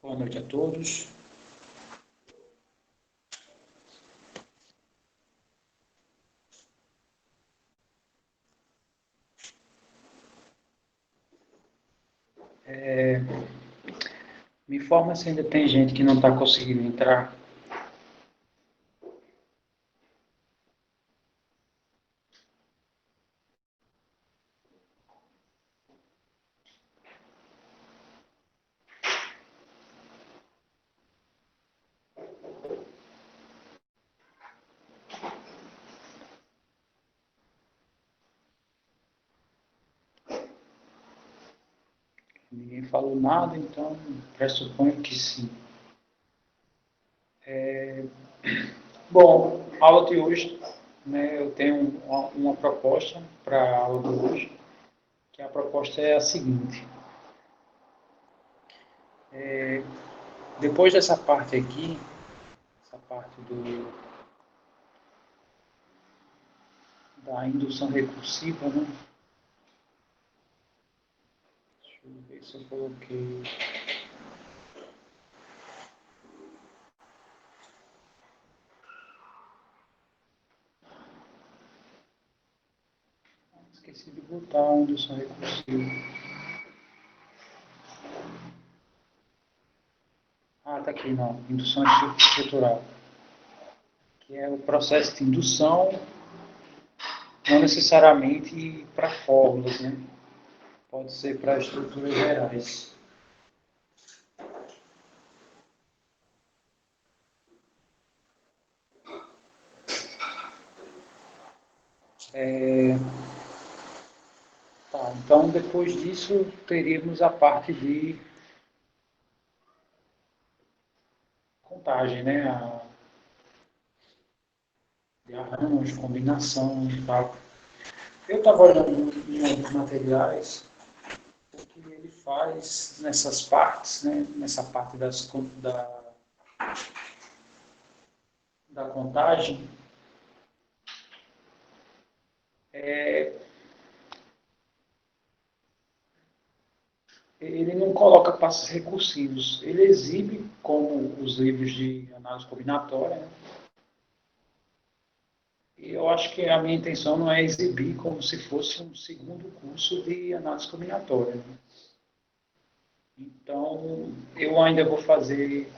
Boa noite a todos. Me informa se ainda tem gente que não está conseguindo entrar. Ninguém falou nada, então pressuponho que sim. Bom, a aula de hoje, né, eu tenho uma proposta para a aula de hoje, que a proposta é a seguinte. Depois dessa parte aqui, essa parte da indução recursiva, né? Deixa eu ver se eu coloquei. Esqueci de botar a indução recursiva. Ah, tá aqui, não. Indução estrutural. Que é o processo de indução, não necessariamente para fórmulas, né? Pode ser para estruturas gerais. Tá, então, depois disso, teríamos a parte de contagem, né? De arranjo, combinação e tal. Eu estava olhando em alguns materiais o que ele faz nessas partes, né? Nessa parte da contagem. Ele não coloca passos recursivos. Ele exibe, como os livros de análise combinatória, né? E eu acho que a minha intenção não é exibir como se fosse um segundo curso de análise combinatória, né? Então, eu ainda vou fazer.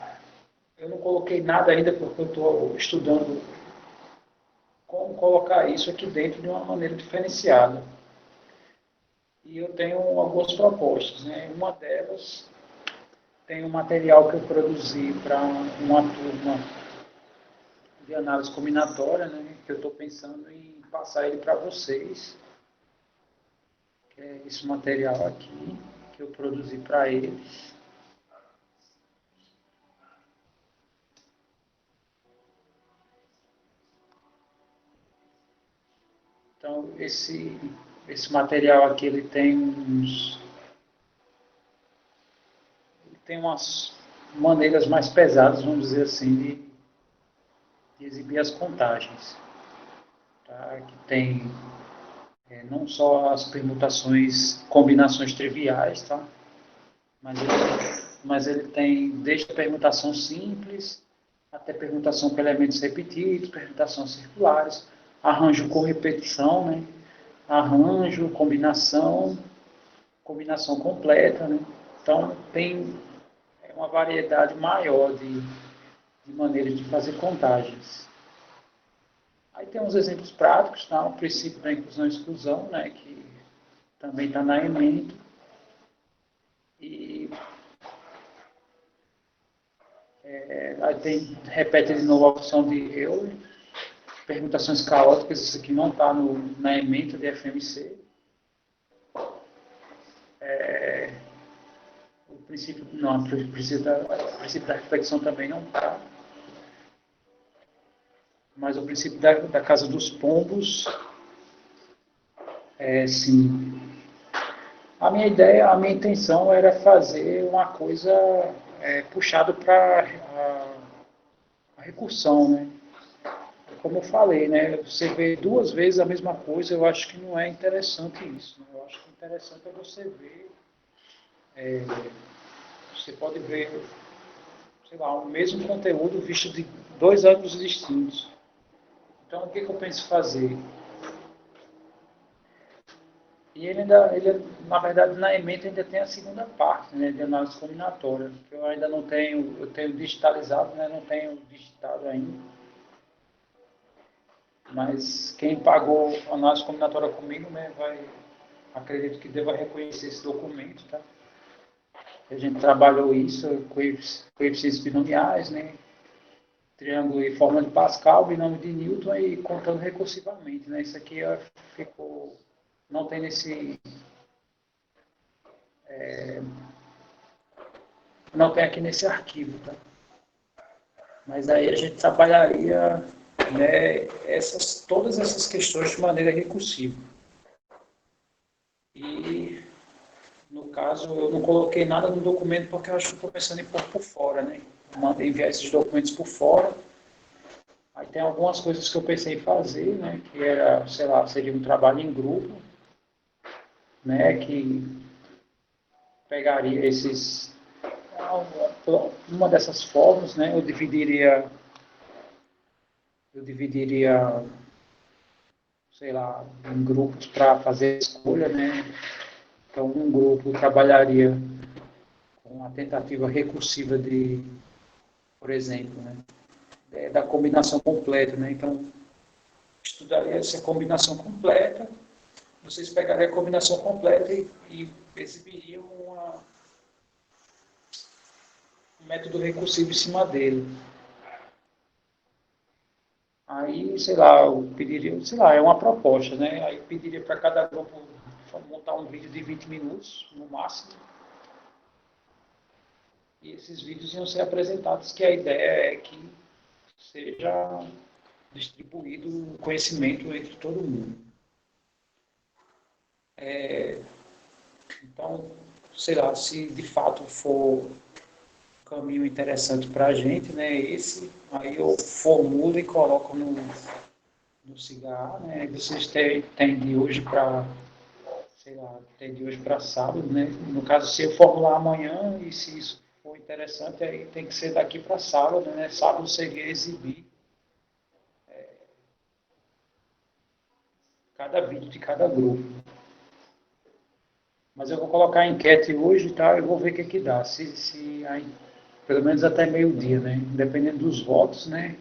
Eu não coloquei nada ainda porque eu estou estudando como colocar isso aqui dentro de uma maneira diferenciada. E eu tenho algumas propostas, né? Uma delas tem um material que eu produzi para uma turma de análise combinatória, né? Que eu estou pensando em passar ele para vocês, que é esse material aqui que eu produzi para eles. Então, esse material aqui, ele tem umas maneiras mais pesadas, vamos dizer assim, de exibir as contagens. Tá? Que tem não só as permutações, combinações triviais, tá? Mas ele tem desde a permutação simples até permutação com elementos repetidos, permutações circulares, arranjo com repetição, né? Arranjo, combinação completa, né? Então, tem uma variedade maior de maneiras de fazer contagens. Aí tem uns exemplos práticos, tá? O princípio da inclusão e exclusão, né? Que também está na ementa. E aí repete de novo a opção de Euler, permutações caóticas, isso aqui não está na ementa de FMC. O princípio, não, o princípio da reflexão também não está. Mas o princípio da casa dos pombos, sim. A minha intenção era fazer uma coisa puxada para a recursão, né? Como eu falei, né? Você vê duas vezes a mesma coisa, eu acho que não é interessante isso. Né? Eu acho que o interessante é você ver. Você pode ver. sei lá, o mesmo conteúdo visto de 2 ângulos distintos. Então, o que eu penso fazer? E na verdade, na ementa ainda tem a segunda parte, né, de análise combinatória, que eu ainda não tenho, eu tenho digitalizado, né, não tenho digitado ainda. Mas quem pagou a análise combinatória comigo, né, acredito que deva reconhecer esse documento, tá? A gente trabalhou isso, coeficientes binomiais, né, triângulo e fórmula de Pascal, binômio de Newton e contando recursivamente, né? Isso aqui ficou, não tem não tem aqui nesse arquivo, tá? Mas aí a gente trabalharia, né, todas essas questões de maneira recursiva. E, no caso, eu não coloquei nada no documento porque eu acho que estou pensando em pôr por fora, né? Mandei enviar esses documentos por fora. Aí tem algumas coisas que eu pensei em fazer, né? Que era, sei lá, seria um trabalho em grupo, né? Que pegaria uma dessas formas, né? Eu dividiria, sei lá, em grupos para fazer a escolha, né? Então, um grupo trabalharia com a tentativa recursiva por exemplo, né? Da combinação completa, né? Então, estudaria essa combinação completa, vocês pegariam a combinação completa e exibiriam um método recursivo em cima dele. Aí, sei lá, eu pediria, sei lá, é uma proposta, né? Aí pediria para cada grupo montar um vídeo de 20 minutos, no máximo. E esses vídeos iam ser apresentados, que a ideia é que seja distribuído o conhecimento entre todo mundo. Então, sei lá, se de fato for um caminho interessante para a gente, né, aí eu formulo e coloco no cigarro, né, aí vocês têm de hoje para, sei lá, tem de hoje para sábado, né, no caso, se eu formular amanhã e se isso for interessante, aí tem que ser daqui para sábado, né, sábado seria exibir cada vídeo de cada grupo. Mas eu vou colocar a enquete hoje e tal, eu vou ver o que dá. Se aí, pelo menos até meio-dia, né? Dependendo dos votos, né?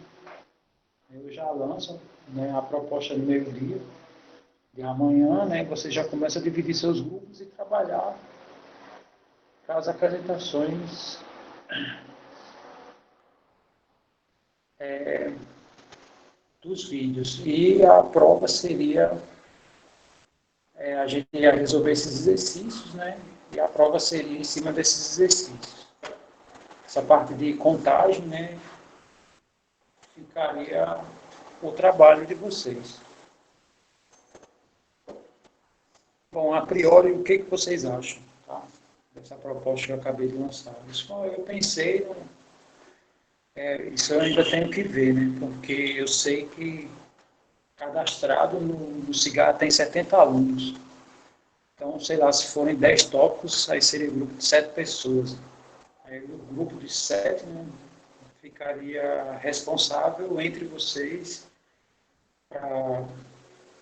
Eu já lanço, né, a proposta no meio-dia de amanhã, né? Você já começa a dividir seus grupos e trabalhar para as apresentações dos vídeos. E a prova seria, a gente ia resolver esses exercícios, né? E a prova seria em cima desses exercícios. Essa parte de contagem, né? Ficaria o trabalho de vocês. Bom, a priori, o que vocês acham, tá? Dessa proposta que eu acabei de lançar? Isso eu pensei, isso eu ainda tenho que ver, né? Porque eu sei que cadastrado no Cigarro tem 70 alunos. Então, sei lá, se forem 10 tópicos, aí seria um grupo de 7 pessoas. Aí o grupo de 7, né, ficaria responsável entre vocês para,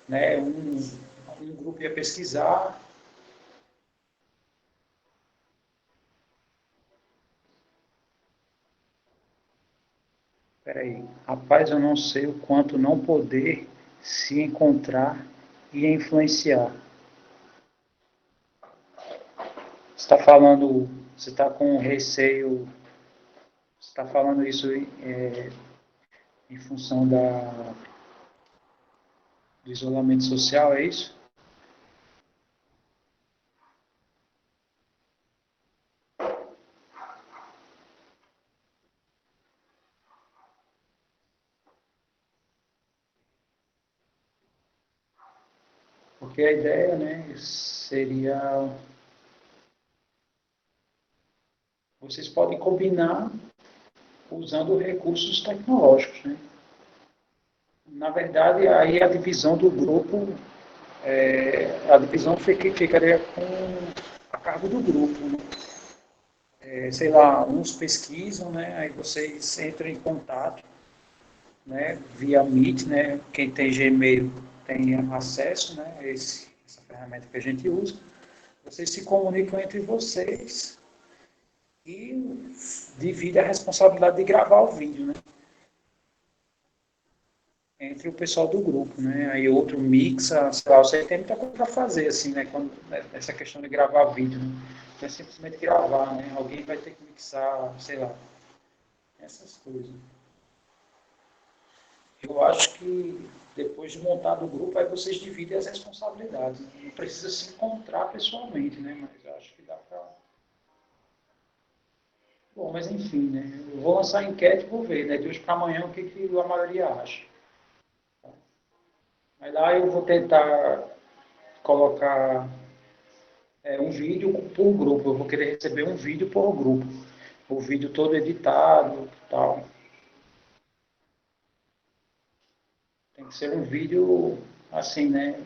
né, um grupo ia pesquisar. Peraí, rapaz, eu não sei o quanto não poder se encontrar e influenciar. Você está com receio, você está falando isso em função do isolamento social, é isso? Porque a ideia, né, seria, vocês podem combinar usando recursos tecnológicos, né? Na verdade, aí a divisão do grupo, a divisão ficaria a cargo do grupo, né? sei lá, uns pesquisam, né? Aí vocês entram em contato, né? Via Meet, né? Quem tem Gmail tem acesso, né? Essa ferramenta que a gente usa. Vocês se comunicam entre vocês e dividem a responsabilidade de gravar o vídeo, né? Entre o pessoal do grupo, né? Aí outro mixa, sei lá, você tem muita coisa para fazer, assim, né? Quando, essa questão de gravar vídeo, né? Não é simplesmente gravar, né? Alguém vai ter que mixar, sei lá, essas coisas. Eu acho que depois de montado o grupo, aí vocês dividem as responsabilidades. Né? Não precisa se encontrar pessoalmente, né? Mas eu acho que dá para. Bom, mas enfim, né? Eu vou lançar a enquete e vou ver, né? De hoje para amanhã o que, que a maioria acha. Mas lá eu vou tentar colocar um vídeo por grupo. Eu vou querer receber um vídeo por grupo. O vídeo todo editado, tal. Tem que ser um vídeo assim, né?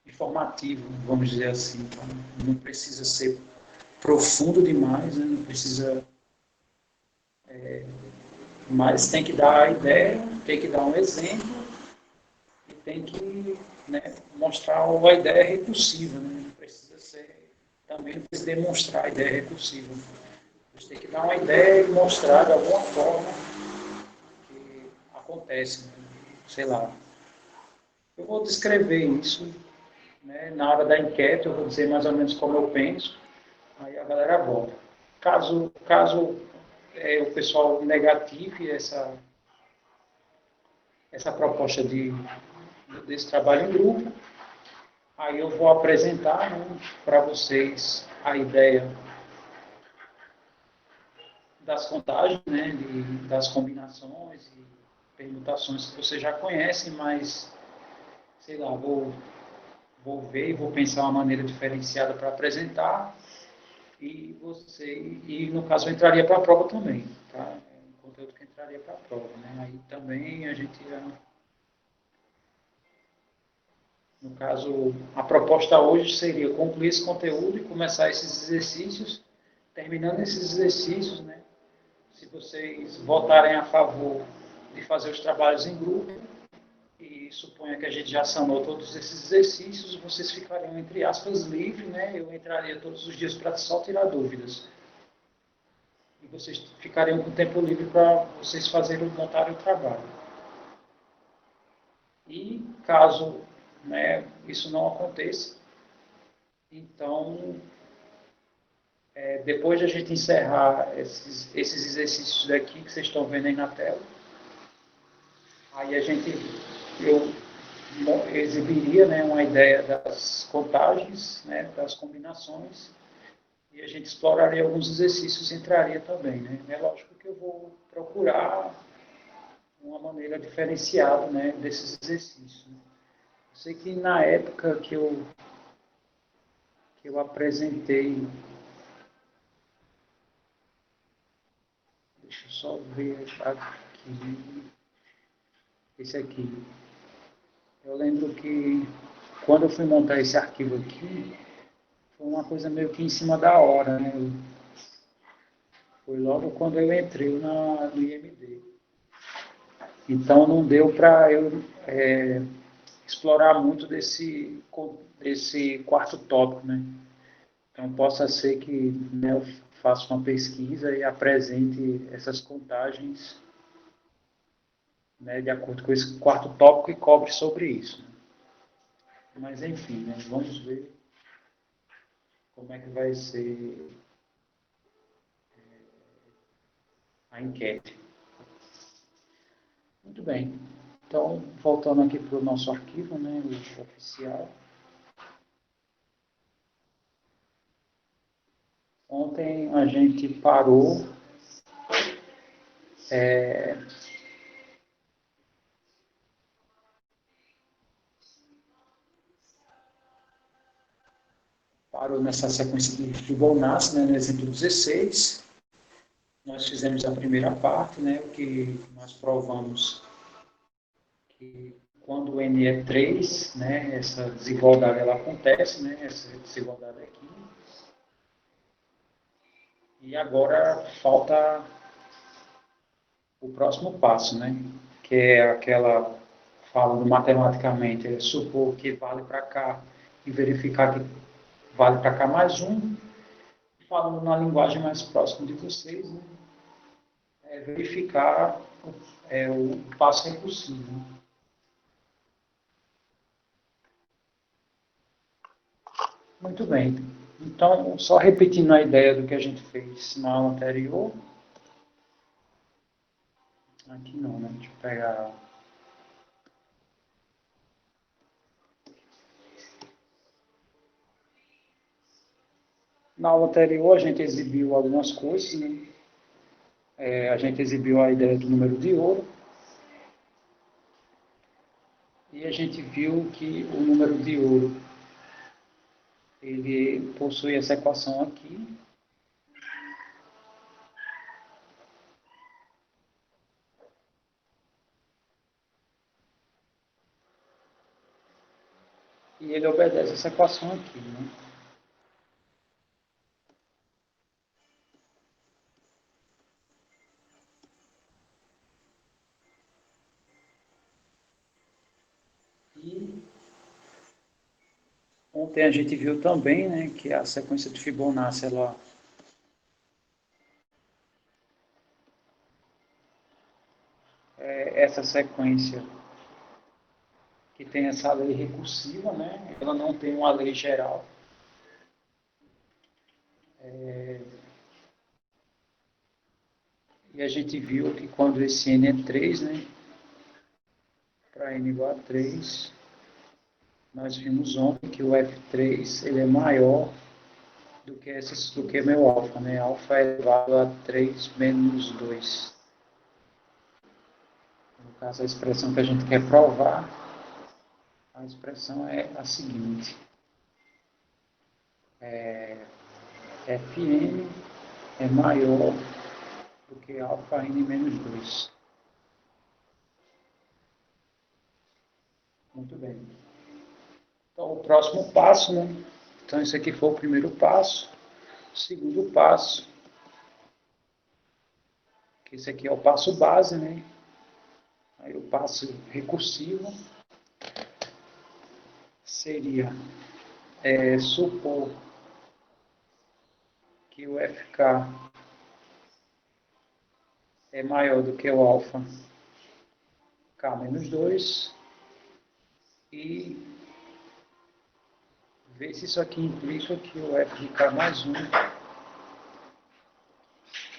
Informativo, vamos dizer assim. Então, não precisa ser profundo demais, né? Não precisa, mas tem que dar a ideia, tem que dar um exemplo e tem que, né, mostrar a ideia recursiva, né? Não precisa ser, também não precisa demonstrar a ideia recursiva. Você tem que dar uma ideia e mostrar de alguma forma que acontece, né? Sei lá. Eu vou descrever isso, né? Na hora da enquete, eu vou dizer mais ou menos como eu penso, aí a galera vota. Caso o pessoal negative essa proposta desse trabalho em grupo, aí eu vou apresentar, né, para vocês a ideia das contagens, né, das combinações e permutações que vocês já conhecem, mas, sei lá, vou ver e vou pensar uma maneira diferenciada para apresentar e no caso eu entraria para a prova também, tá? É um conteúdo que entraria para a prova, né? Aí também a gente no caso, a proposta hoje seria concluir esse conteúdo e começar esses exercícios. Terminando esses exercícios, né, se vocês votarem a favor de fazer os trabalhos em grupo, e suponha que a gente já sanou todos esses exercícios, vocês ficariam, entre aspas, livres, né? Eu entraria todos os dias para só tirar dúvidas. E vocês ficariam com tempo livre para vocês fazerem, montarem o trabalho. E caso, né, isso não aconteça, então depois de a gente encerrar esses exercícios daqui que vocês estão vendo aí na tela, aí eu exibiria, né, uma ideia das contagens, né, das combinações, e a gente exploraria alguns exercícios e entraria também. Né? É lógico que eu vou procurar uma maneira diferenciada, né, desses exercícios. Né? Eu sei que na época que eu apresentei, deixa eu só ver aqui, esse aqui. Eu lembro que quando eu fui montar esse arquivo aqui, foi uma coisa meio que em cima da hora, né? Foi logo quando eu entrei no IMD. Então não deu para eu explorar muito desse quarto tópico, né? Então possa ser que, né, eu faça uma pesquisa e apresente essas contagens, né, de acordo com esse quarto tópico e cobre sobre isso. Né? Mas enfim, né, vamos ver como é que vai ser a enquete. Muito bem. Então, voltando aqui para o nosso arquivo, né, o oficial. Ontem a gente parou parou nessa sequência de Fibonacci, né, no exemplo 16. Nós fizemos a primeira parte, né, o que nós provamos que quando o n é 3, né, essa desigualdade ela acontece, né, essa desigualdade aqui. E agora falta o próximo passo, né, que é aquela, falando matematicamente, é supor que vale para cá e verificar que vale para cá mais um. Falando na linguagem mais próxima de vocês, né, é verificar o passo recursivo. Muito bem. Então, só repetindo a ideia do que a gente fez na aula anterior. Aqui não, né? Deixa eu pegar. Na aula anterior, a gente exibiu algumas coisas, né? A gente exibiu a ideia do número de ouro. E a gente viu que o número de ouro ele possui essa equação aqui. E ele obedece essa equação aqui, né? E ontem a gente viu também, né, que a sequência de Fibonacci, essa sequência que tem essa lei recursiva, né, ela não tem uma lei geral. E a gente viu que quando esse n é 3, né, para n igual a 3, nós vimos ontem que o F3 ele é maior do que meu alfa, né? Alfa é elevado a 3 menos 2. No caso, a expressão que a gente quer provar, a expressão é a seguinte. Fn é maior do que alfa n menos 2. Muito bem. Então, o próximo passo, né? Então, esse aqui foi o primeiro passo. O segundo passo, que esse aqui é o passo base, né? Aí o passo recursivo seria supor que o FK é maior do que o alfa K menos 2 e ver se isso aqui implica que o F de K mais 1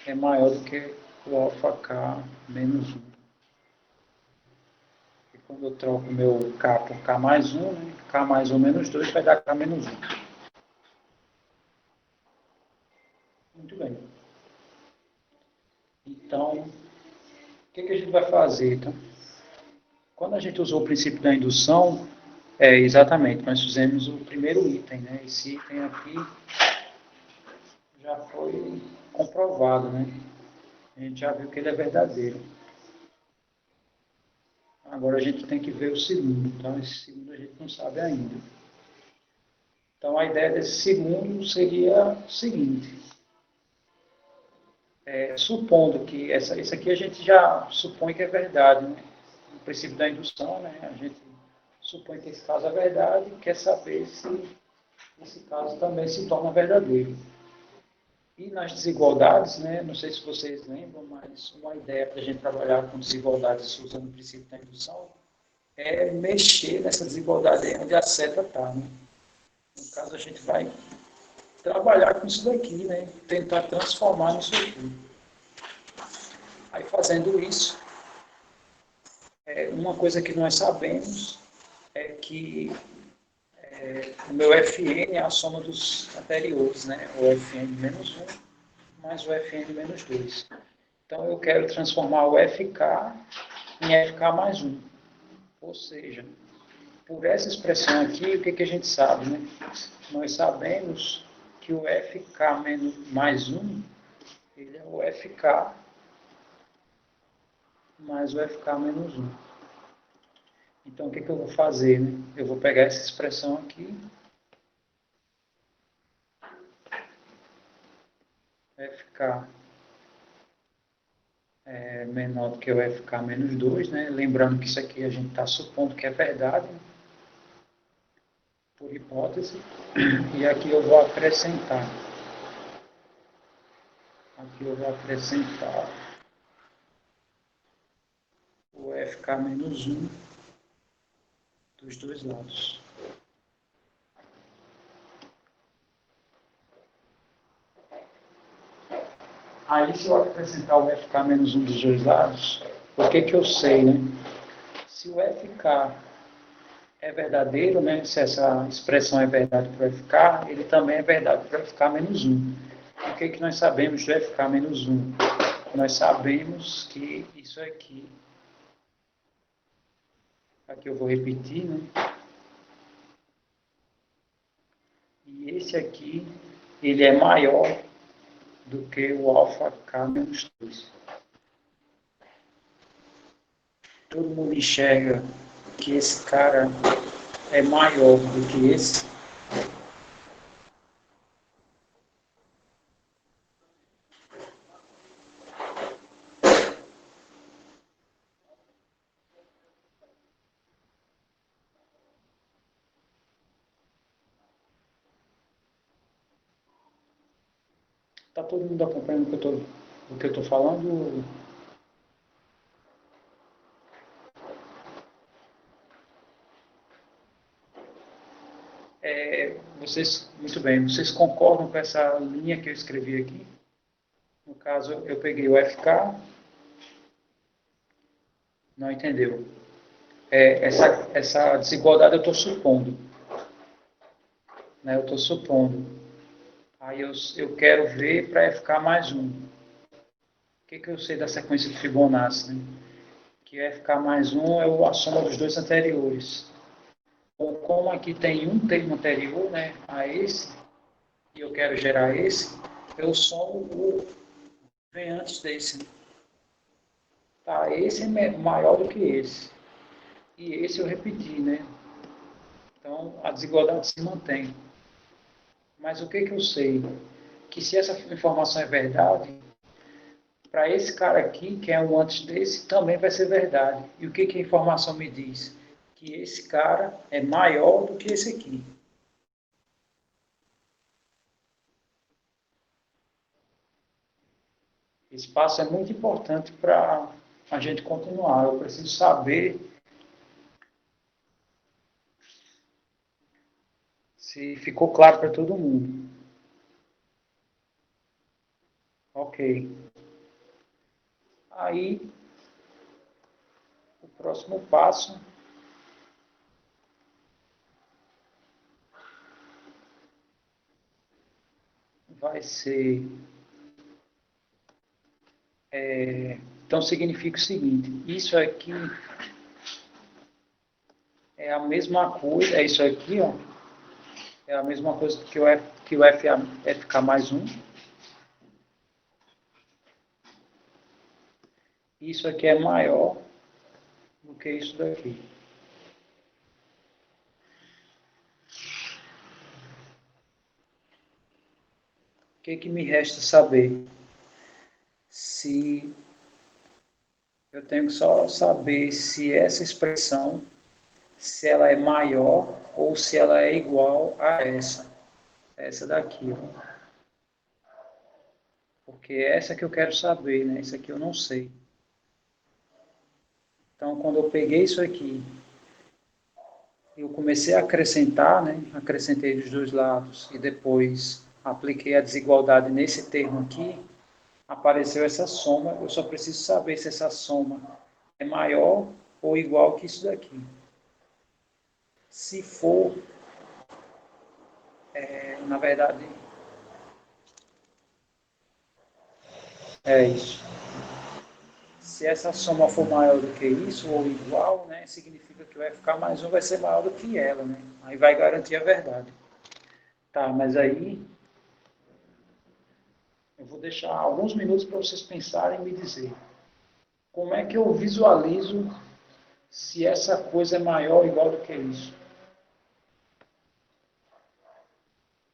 é maior do que o alfa K menos 1. E quando eu troco o meu K por K mais 1, né, K mais 1 menos 2 vai dar K menos 1. Muito bem. Então, o que a gente vai fazer? Então, quando a gente usou o princípio da indução, exatamente, nós fizemos o primeiro item, né? Esse item aqui já foi comprovado, né? A gente já viu que ele é verdadeiro. Agora a gente tem que ver o segundo, tá? Esse segundo a gente não sabe ainda. Então a ideia desse segundo seria o seguinte. Supondo que isso aqui a gente já supõe que é verdade, né? No princípio da indução, né? A gente supõe que esse caso é verdade e quer saber se esse caso também se torna verdadeiro. E nas desigualdades, né, não sei se vocês lembram, mas uma ideia para a gente trabalhar com desigualdades usando o princípio da indução é mexer nessa desigualdade onde a seta está. Né? No caso, a gente vai trabalhar com isso daqui, né? Tentar transformar nisso aqui. Aí, fazendo isso, uma coisa que nós sabemos é que o meu Fn é a soma dos anteriores, né? O Fn menos 1 mais o Fn menos 2. Então, eu quero transformar o FK em FK mais 1. Ou seja, por essa expressão aqui, o que a gente sabe? Né? Nós sabemos que o FK mais 1 ele é o FK mais o FK menos 1. Então, o que eu vou fazer? Né? Eu vou pegar essa expressão aqui, FK é menor do que o FK menos 2, né? Lembrando que isso aqui a gente está supondo que é verdade, né? Por hipótese. E aqui eu vou acrescentar. Aqui eu vou acrescentar o FK menos 1 dos dois lados. Aí, se eu acrescentar o FK menos 1 dos dois lados, o que eu sei, né? Se o FK é verdadeiro, né? Se essa expressão é verdade para o FK, ele também é verdade para o FK menos 1. O que nós sabemos do FK menos 1? Nós sabemos que isso aqui eu vou repetir, né? E esse aqui, ele é maior do que o alfa K menos 2. Todo mundo enxerga que esse cara é maior do que esse. Está todo mundo acompanhando o que eu estou falando? Vocês, muito bem, vocês concordam com essa linha que eu escrevi aqui? No caso, eu peguei o FK, não entendeu. Essa desigualdade eu estou supondo. Né? Eu estou supondo. Aí eu quero ver para FK mais 1. O que eu sei da sequência de Fibonacci? Né? Que FK mais 1 é a soma dos dois anteriores. Então, como aqui tem um termo anterior, né, a esse, e eu quero gerar esse, eu somo o que vem antes desse. Né? Tá, esse é maior do que esse. E esse eu repeti, né? Então, a desigualdade se mantém. Mas o que eu sei? Que se essa informação é verdade, para esse cara aqui, que é um antes desse, também vai ser verdade. E o que a informação me diz? Que esse cara é maior do que esse aqui. Esse passo é muito importante para a gente continuar. Eu preciso saber se ficou claro para todo mundo. Ok. Aí, o próximo passo vai ser... então, significa o seguinte. Isso aqui é a mesma coisa... É isso aqui, ó. É a mesma coisa que o FK mais 1. Isso aqui é maior do que isso daqui. O que me resta saber? Se eu tenho que só saber se essa expressão, se ela é maior ou se ela é igual a essa daqui. Ó. Porque é essa que eu quero saber, né? Isso aqui eu não sei. Então, quando eu peguei isso aqui, eu comecei a acrescentar, né? Acrescentei dos dois lados e depois apliquei a desigualdade nesse termo aqui, apareceu essa soma. Eu só preciso saber se essa soma é maior ou igual que isso daqui. Se for, na verdade, é isso. Se essa soma for maior do que isso, ou igual, né, significa que o FK mais 1 vai ser maior do que ela, né? Aí vai garantir a verdade. Tá, mas aí eu vou deixar alguns minutos para vocês pensarem e me dizer como é que eu visualizo se essa coisa é maior ou igual do que isso.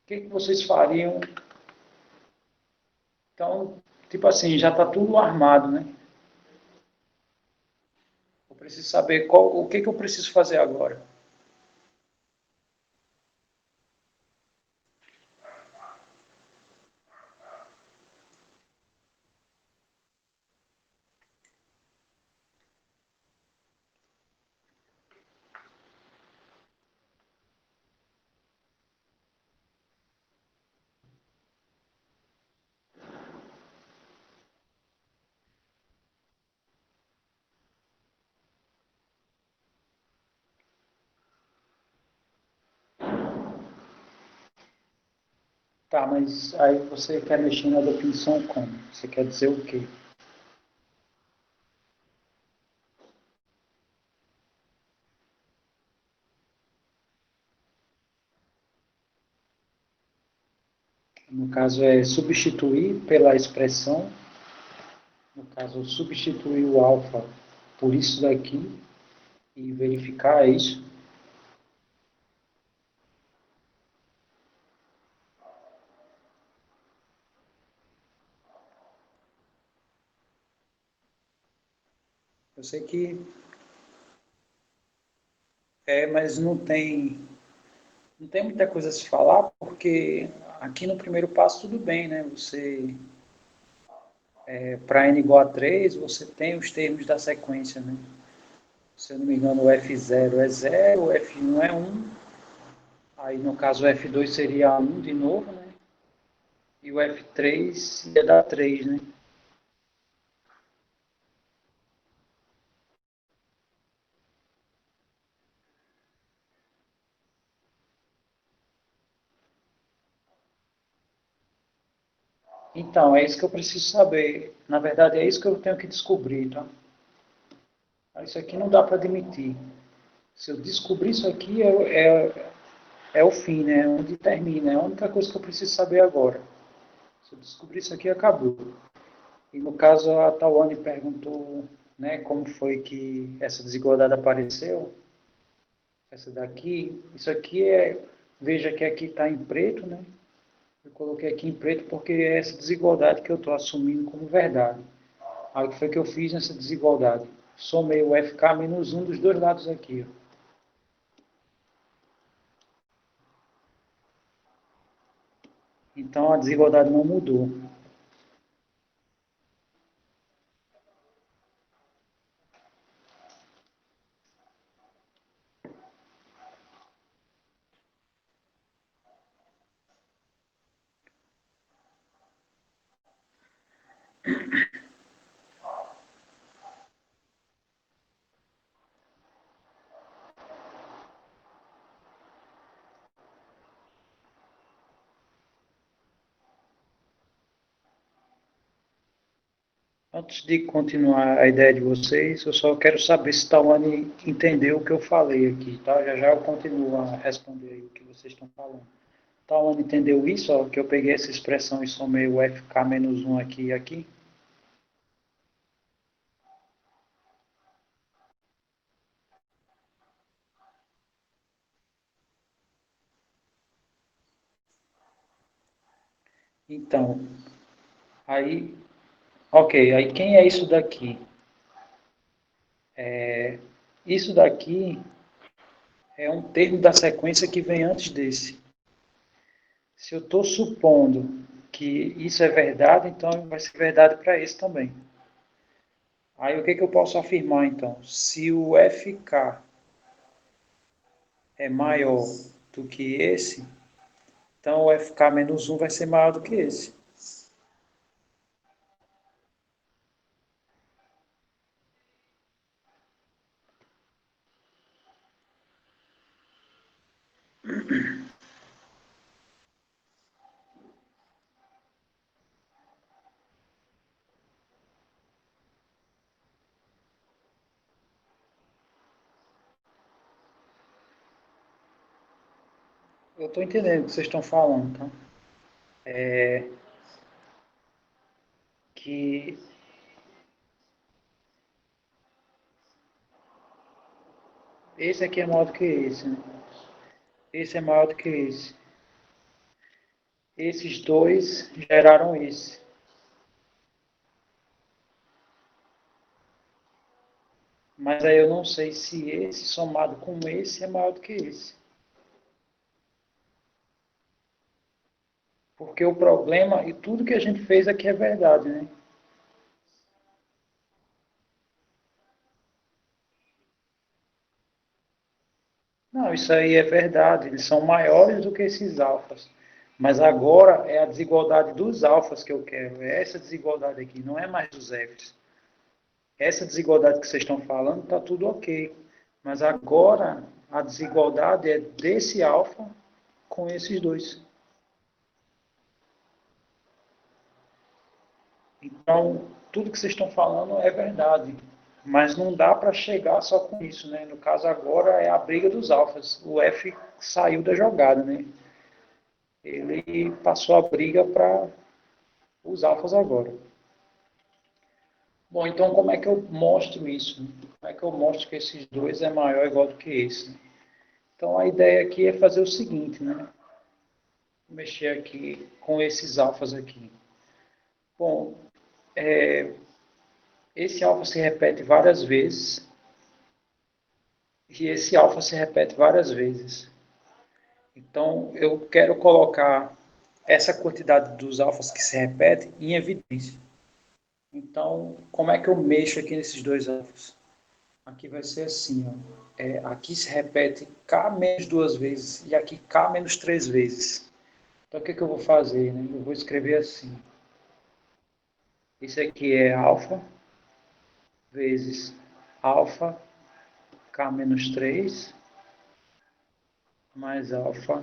O que vocês fariam? Então, tipo assim, já está tudo armado, né? Eu preciso saber o que eu preciso fazer agora. Tá, mas aí você quer mexer na definição como? Você quer dizer o quê? No caso, é substituir pela expressão, no caso, substituir o alfa por isso daqui e verificar isso. Eu sei que mas não tem muita coisa a se falar, porque aqui no primeiro passo tudo bem, né? Você, para n igual a 3 você tem os termos da sequência, né? Se eu não me engano, o F0 é 0, o F1 é 1, aí no caso o F2 seria 1 de novo, né? E o F3 ia dar 3, né? Então, é isso que eu preciso saber. Na verdade, é isso que eu tenho que descobrir, tá? Isso aqui não dá para admitir. Se eu descobrir isso aqui, é o fim, né? É onde termina. É a única coisa que eu preciso saber agora. Se eu descobrir isso aqui, acabou. E no caso, a Tawane perguntou, né, como foi que essa desigualdade apareceu. Essa daqui, isso aqui veja que aqui está em preto, né? Eu coloquei aqui em preto porque é essa desigualdade que eu estou assumindo como verdade. Aí o que foi que eu fiz nessa desigualdade? Somei o FK menos um dos dois lados aqui. Ó. Então a desigualdade não mudou. Antes de continuar a ideia de vocês, eu só quero saber se Tawane entendeu o que eu falei aqui, tá? Já já eu continuo a responder aí o que vocês estão falando. Tawane entendeu isso, ó, que eu peguei essa expressão e somei o FK menos um aqui e aqui? Então, aí, ok, aí quem é isso daqui? Isso daqui é um termo da sequência que vem antes desse. Se eu estou supondo que isso é verdade, então vai ser verdade para esse também. Aí o que eu posso afirmar então? Se o FK é maior do que esse, então o FK menos um vai ser maior do que esse. Eu estou entendendo o que vocês estão falando, tá? Que Esse aqui é maior do que esse, né? Esse é maior do que esse. Esses dois geraram esse. Mas aí eu não sei se esse somado com esse é maior do que esse. Porque o problema, e tudo que a gente fez aqui é verdade, né? Não, isso aí é verdade, eles são maiores do que esses alfas. Mas agora é a desigualdade dos alfas que eu quero. É essa desigualdade aqui, não é mais dos Fs. Essa desigualdade que vocês estão falando está tudo ok. Mas agora a desigualdade é desse alfa com esses dois. Então, tudo que vocês estão falando é verdade. Mas não dá para chegar só com isso, né? No caso agora é a briga dos alfas. O F saiu da jogada, né? Ele passou a briga para os alfas agora. Bom, então como é que eu mostro isso? Como é que eu mostro que esses dois é maior ou igual do que esse? Então a ideia aqui é fazer o seguinte, né? Mexer aqui com esses alfas aqui. Bom, esse alfa se repete várias vezes e esse alfa se repete várias vezes. Então eu quero colocar essa quantidade dos alfas que se repetem em evidência. Então, como é que eu mexo aqui nesses dois alfas? Aqui vai ser assim, ó. Aqui se repete K menos duas vezes e aqui K menos três vezes. Então, o que, que eu vou fazer? Né? Eu vou escrever assim. Isso aqui é alfa vezes alfa K menos 3 mais alfa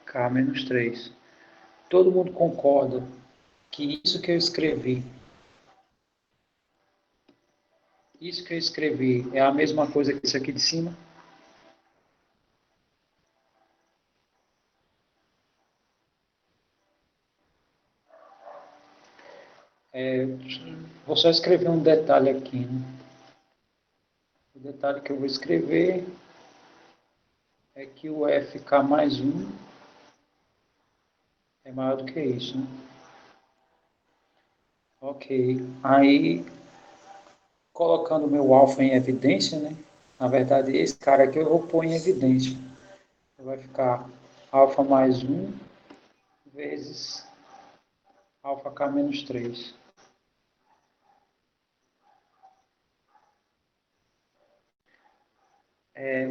K menos 3. Todo mundo concorda que isso que eu escrevi é a mesma coisa que isso aqui de cima? Vou só escrever um detalhe aqui. Né? O detalhe que eu vou escrever é que o FK mais um é maior do que isso. Né? Ok. Aí, colocando o meu alfa em evidência, né? Na verdade, esse cara aqui eu vou pôr em evidência. Vai ficar alfa mais um vezes alfa K menos 3.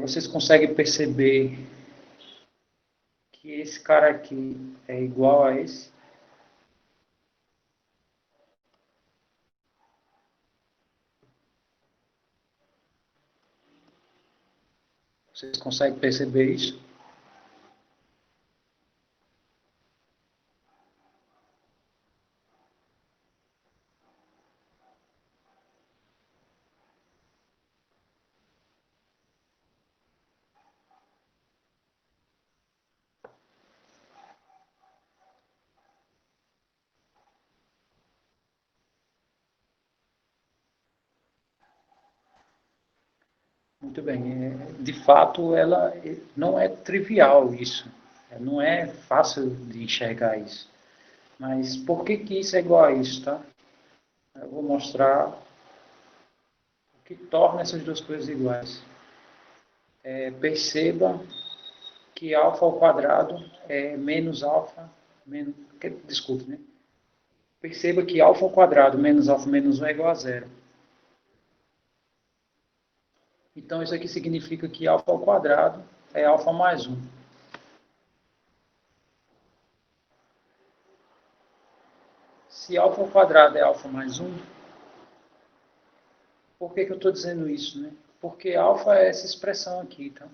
Vocês conseguem perceber que esse cara aqui é igual a esse? Vocês conseguem perceber isso? Muito bem. De fato, ela não é trivial isso. Não é fácil de enxergar isso. Mas por que, que isso é igual a isso, tá? Eu vou mostrar o que torna essas duas coisas iguais. Perceba que alfa ao quadrado é menos alfa, menos, desculpe, né? Perceba que alfa ao quadrado menos alfa menos um é igual a zero. Então, isso aqui significa que alfa ao quadrado é alfa mais um. Se alfa ao quadrado é alfa mais um, por que, que eu estou dizendo isso? Né? Porque alfa é essa expressão aqui. Tá?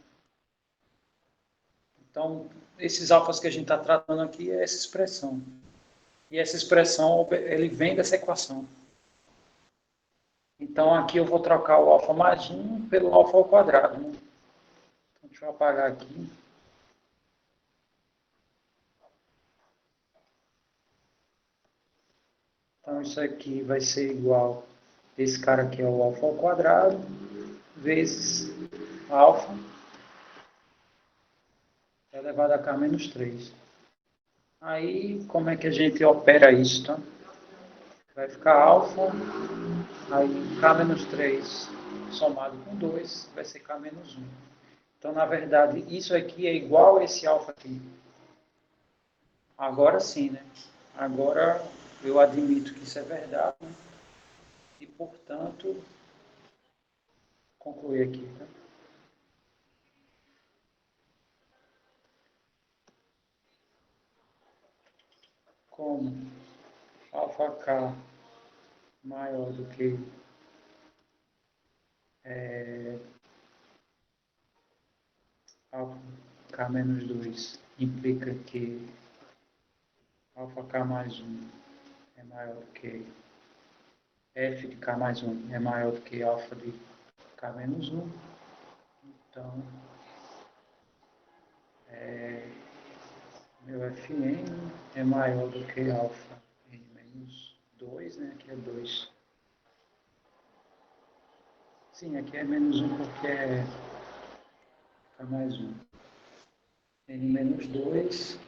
Então, esses alfas que a gente está tratando aqui é essa expressão. E essa expressão, ele vem dessa equação. Então, aqui eu vou trocar o alfa mais um pelo alfa ao quadrado. Né? Então, deixa eu apagar aqui. Então, isso aqui vai ser igual. Esse cara aqui é o alfa ao quadrado, vezes alfa elevado a k menos 3. Aí, como é que a gente opera isso, tá? Vai ficar alfa, aí k menos 3 somado com 2 vai ser k menos 1. Então, na verdade, isso aqui é igual a esse alfa aqui. Agora sim, né? Agora eu admito que isso é verdade, né? E, portanto, concluir aqui, tá? Como alfa k maior do que alfa k menos 2 implica que alfa k mais 1 é maior do que f de k mais 1 é maior do que alfa de k menos 1. Então, meu Fn é maior do que alfa n menos 2, né? Aqui é 2. Sim, aqui é menos 1 porque é k mais 1. N menos 2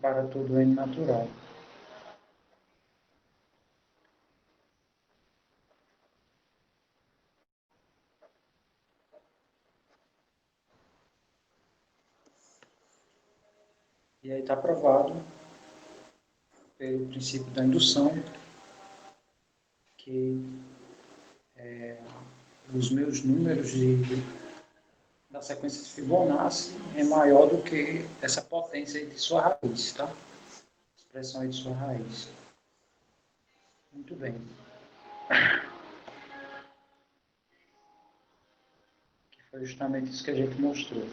para todo n natural. E aí está provado pelo princípio da indução que os meus números da sequência de Fibonacci é maior do que essa potência de sua raiz, tá? Expressão aí de sua raiz. Muito bem. Que foi justamente isso que a gente mostrou.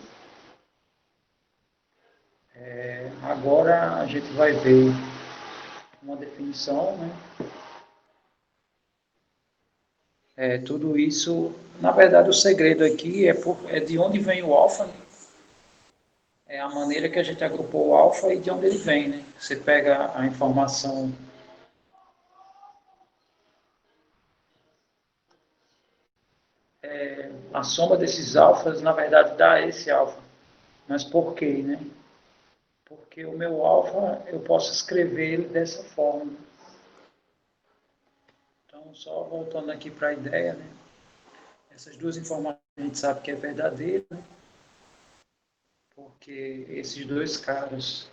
Agora a gente vai ver uma definição, né? Tudo isso, na verdade, o segredo aqui é de onde vem o alfa, né? É a maneira que a gente agrupou o alfa e de onde ele vem, né? Você pega a informação a soma desses alfas, na verdade, dá esse alfa. Mas por quê, né? Porque o meu alfa, eu posso escrever ele dessa forma. Então, só voltando aqui para a ideia, né? Essas duas informações a gente sabe que é verdadeira, né? Porque esses dois caras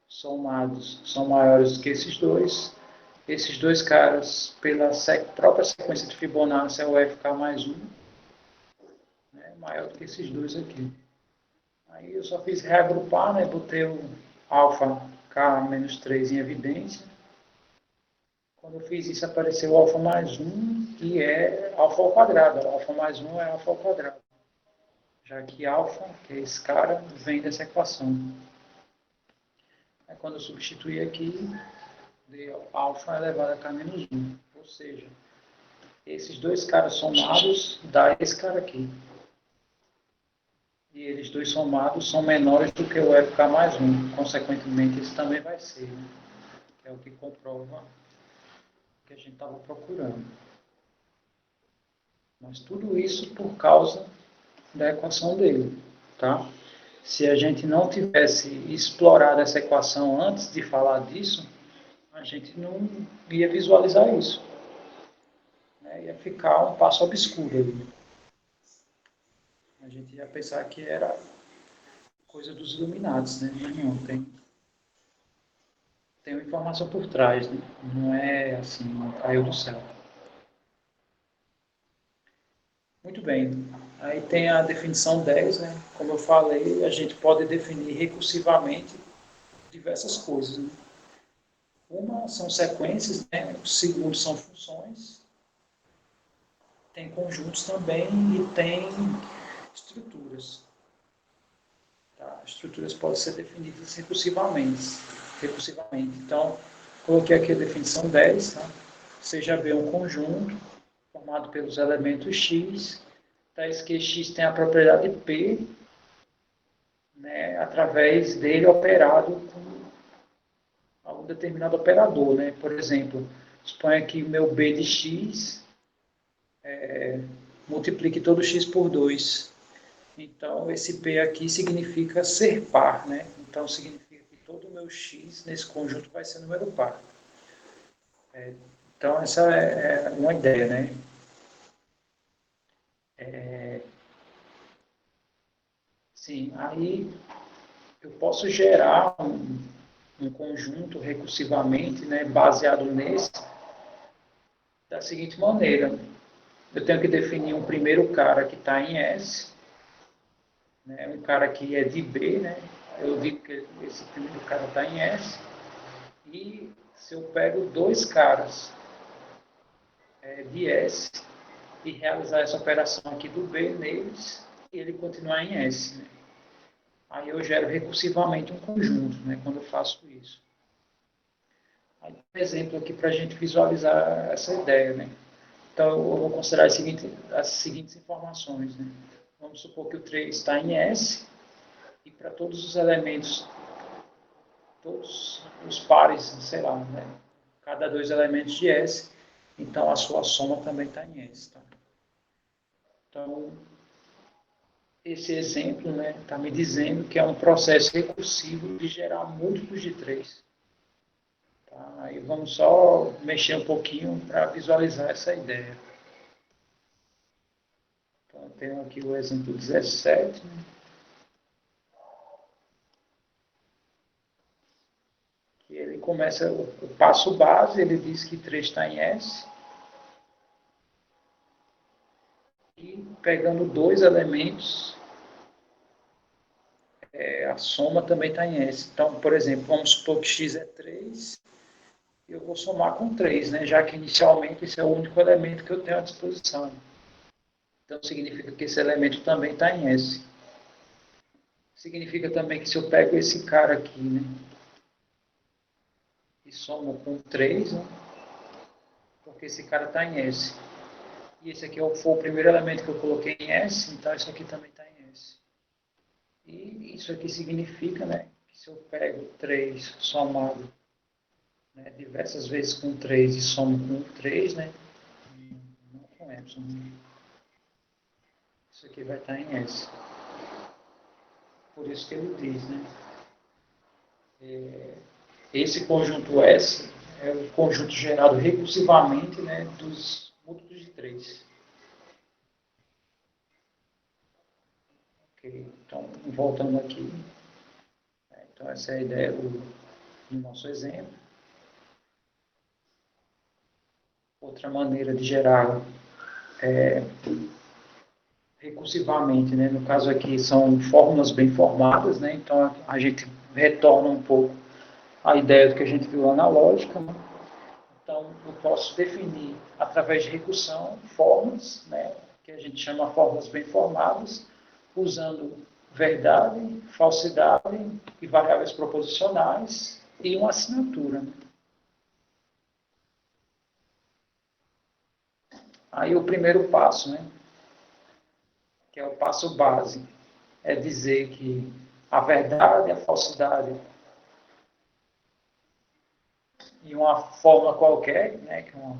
somados são maiores do que esses dois. Esses dois caras, pela própria sequência de Fibonacci, é o FK mais 1, né? Maior do que esses dois aqui. Aí eu só fiz reagrupar, né? Botei o alfa K-3 em evidência. Quando eu fiz isso, apareceu o alfa mais 1, que é alfa ao quadrado. Alfa mais 1 é alfa ao quadrado. Já que alfa, que é esse cara, vem dessa equação. Aí quando eu substituir aqui, deu alfa elevado a k menos 1. Ou seja, esses dois caras somados dá esse cara aqui. E eles dois somados são menores do que o FK mais 1. Consequentemente, esse também vai ser, né? Que é o que comprova que a gente estava procurando. Mas tudo isso por causa da equação dele, tá? Se a gente não tivesse explorado essa equação antes de falar disso, a gente não ia visualizar isso, né? Ia ficar um passo obscuro ali. A gente ia pensar que era coisa dos iluminados, né? Mas não, tem uma informação por trás, né? Não é assim, não caiu do céu. Muito bem. Aí tem a definição 10, né? Como eu falei, a gente pode definir recursivamente diversas coisas, né? Uma são sequências, né? O segundo são funções, tem conjuntos também e tem estruturas. Tá? Estruturas podem ser definidas recursivamente. Então, coloquei aqui a definição 10, tá? Seja B um conjunto formado pelos elementos X, tais que X tem a propriedade P, né, através dele operado com algum determinado operador. Né? Por exemplo, suponha que o meu B de X multiplique todo x por 2. Então, esse P aqui significa ser par, né? Então, significa que todo o meu x nesse conjunto vai ser número par. Então, essa é uma ideia, né? Sim, aí eu posso gerar um conjunto recursivamente, né, baseado nesse, da seguinte maneira. Eu tenho que definir um primeiro cara que está em S, né, um cara que é de B, né, eu digo que esse primeiro cara está em S, e se eu pego dois caras de S e realizar essa operação aqui do B neles, e ele continuar em S, né? Aí eu gero recursivamente um conjunto, né, quando eu faço isso. Aí, um exemplo aqui para a gente visualizar essa ideia, né? Então, eu vou considerar as seguintes informações, né? Vamos supor que o 3 está em S, e para todos os elementos, todos os pares, sei lá, né? Cada dois elementos de S, então a sua soma também está em S. Tá? Então, esse exemplo está me dizendo que é um processo recursivo de gerar múltiplos de 3. Tá? Aí vamos só mexer um pouquinho para visualizar essa ideia. Então, eu tenho aqui o exemplo 17. Né? Que ele começa o passo base, ele diz que 3 está em S. E pegando dois elementos, a soma também está em S. Então, por exemplo, vamos supor que x é 3, e eu vou somar com 3, né? Já que inicialmente esse é o único elemento que eu tenho à disposição. Então, significa que esse elemento também está em S. Significa também que se eu pego esse cara aqui, né, e somo com 3, né, porque esse cara está em S. E esse aqui foi o primeiro elemento que eu coloquei em S, então isso aqui também está em S. E isso aqui significa, né, que se eu pego 3 somado, né, diversas vezes com 3 e somo com 3, né, não com Y, né, isso aqui vai estar em S. Por isso que ele diz, né, esse conjunto S é o conjunto gerado recursivamente, né, dos múltiplos de 3. Ok, então, voltando aqui, né, então essa é a ideia do nosso exemplo. Outra maneira de gerar recursivamente, né? No caso aqui são fórmulas bem formadas, né? Então a gente retorna um pouco a ideia do que a gente viu lá na lógica, né? Então eu posso definir através de recursão fórmulas, né? Que a gente chama fórmulas bem formadas, usando verdade, falsidade e variáveis proposicionais e uma assinatura. Né? Aí o primeiro passo, né? Que é o passo base, é dizer que a verdade, a falsidade e uma fórmula qualquer, né, que é uma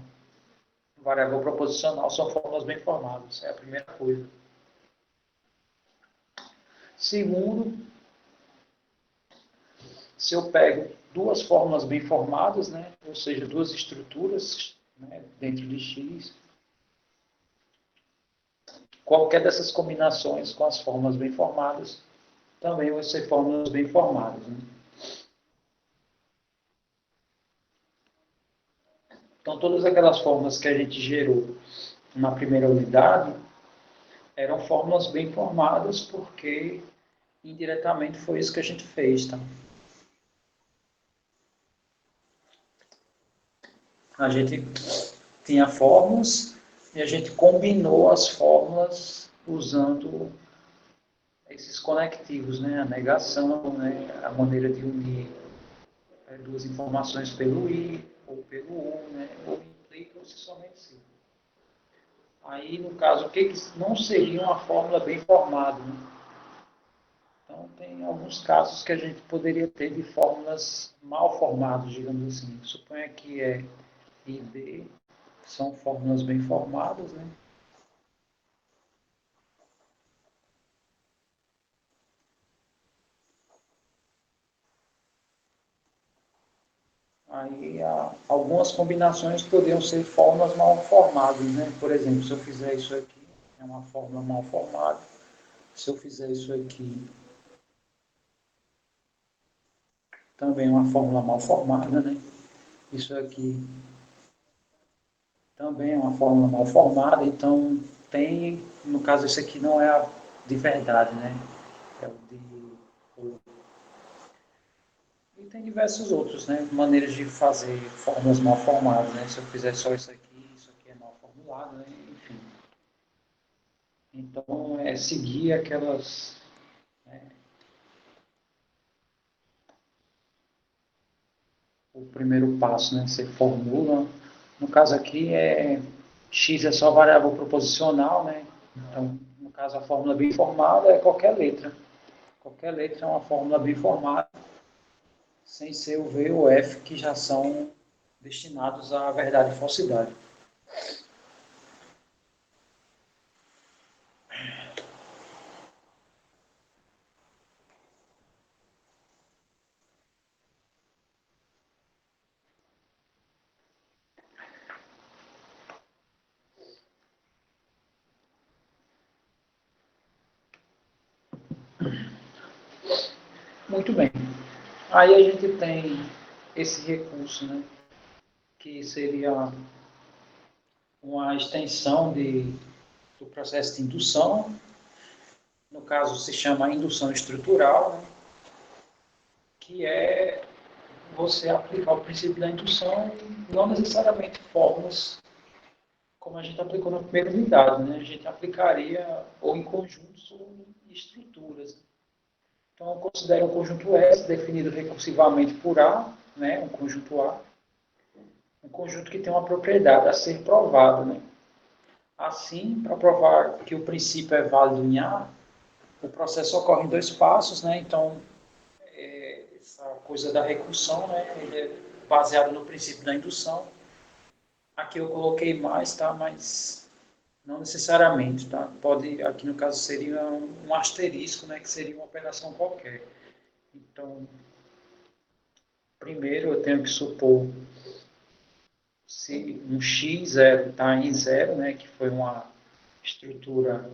variável proposicional, são fórmulas bem formadas. É a primeira coisa. Segundo, se eu pego duas fórmulas bem formadas, né, ou seja, duas estruturas, né, dentro de X, qualquer dessas combinações com as fórmulas bem formadas também vão ser fórmulas bem formadas. Né? Então, todas aquelas fórmulas que a gente gerou na primeira unidade eram fórmulas bem formadas porque indiretamente foi isso que a gente fez. Tá? A gente tinha fórmulas e a gente combinou as fórmulas usando esses conectivos, né? A negação, né? A maneira de unir duas informações pelo I ou pelo U, né? Ou implica ou se somente sim. Aí, no caso, o que não seria uma fórmula bem formada? Né? Então, tem alguns casos que a gente poderia ter de fórmulas mal formadas, digamos assim. Suponha que I e D são fórmulas bem formadas, né? Aí algumas combinações poderiam ser fórmulas mal formadas, né? Por exemplo, se eu fizer isso aqui, é uma fórmula mal formada. Se eu fizer isso aqui, também é uma fórmula mal formada, né? Isso aqui também é uma fórmula mal formada, então tem, no caso, esse aqui não é a de verdade, né? É o de. E tem diversos outros, né? Maneiras de fazer fórmulas mal formadas, né? Se eu fizer só isso aqui é mal formulado, né? Enfim. Então, é seguir aquelas. O primeiro passo, né? Você formula. No caso aqui, x é só variável proposicional, né? Então, no caso, a fórmula bem formada é qualquer letra. Qualquer letra é uma fórmula bem formada, sem ser o V ou o F, que já são destinados à verdade e falsidade. Muito bem. Aí a gente tem esse recurso, né? Que seria uma extensão do processo de indução. No caso, se chama indução estrutural, né? Que é você aplicar o princípio da indução e não necessariamente fórmulas como a gente aplicou na primeira unidade, né? A gente aplicaria ou em conjuntos ou em estruturas. Então, eu considero um conjunto S definido recursivamente por A, né? Um conjunto A, um conjunto que tem uma propriedade a ser provada, né? Assim, para provar que o princípio é válido em A, o processo ocorre em dois passos, né? Então, essa coisa da recursão, né? Ele é baseado no princípio da indução. Aqui eu coloquei mais, tá? Mas não necessariamente, tá? Pode, aqui no caso seria um asterisco, né? Que seria uma operação qualquer. Então, primeiro eu tenho que supor se um x0 está em zero, né? Que foi uma estrutura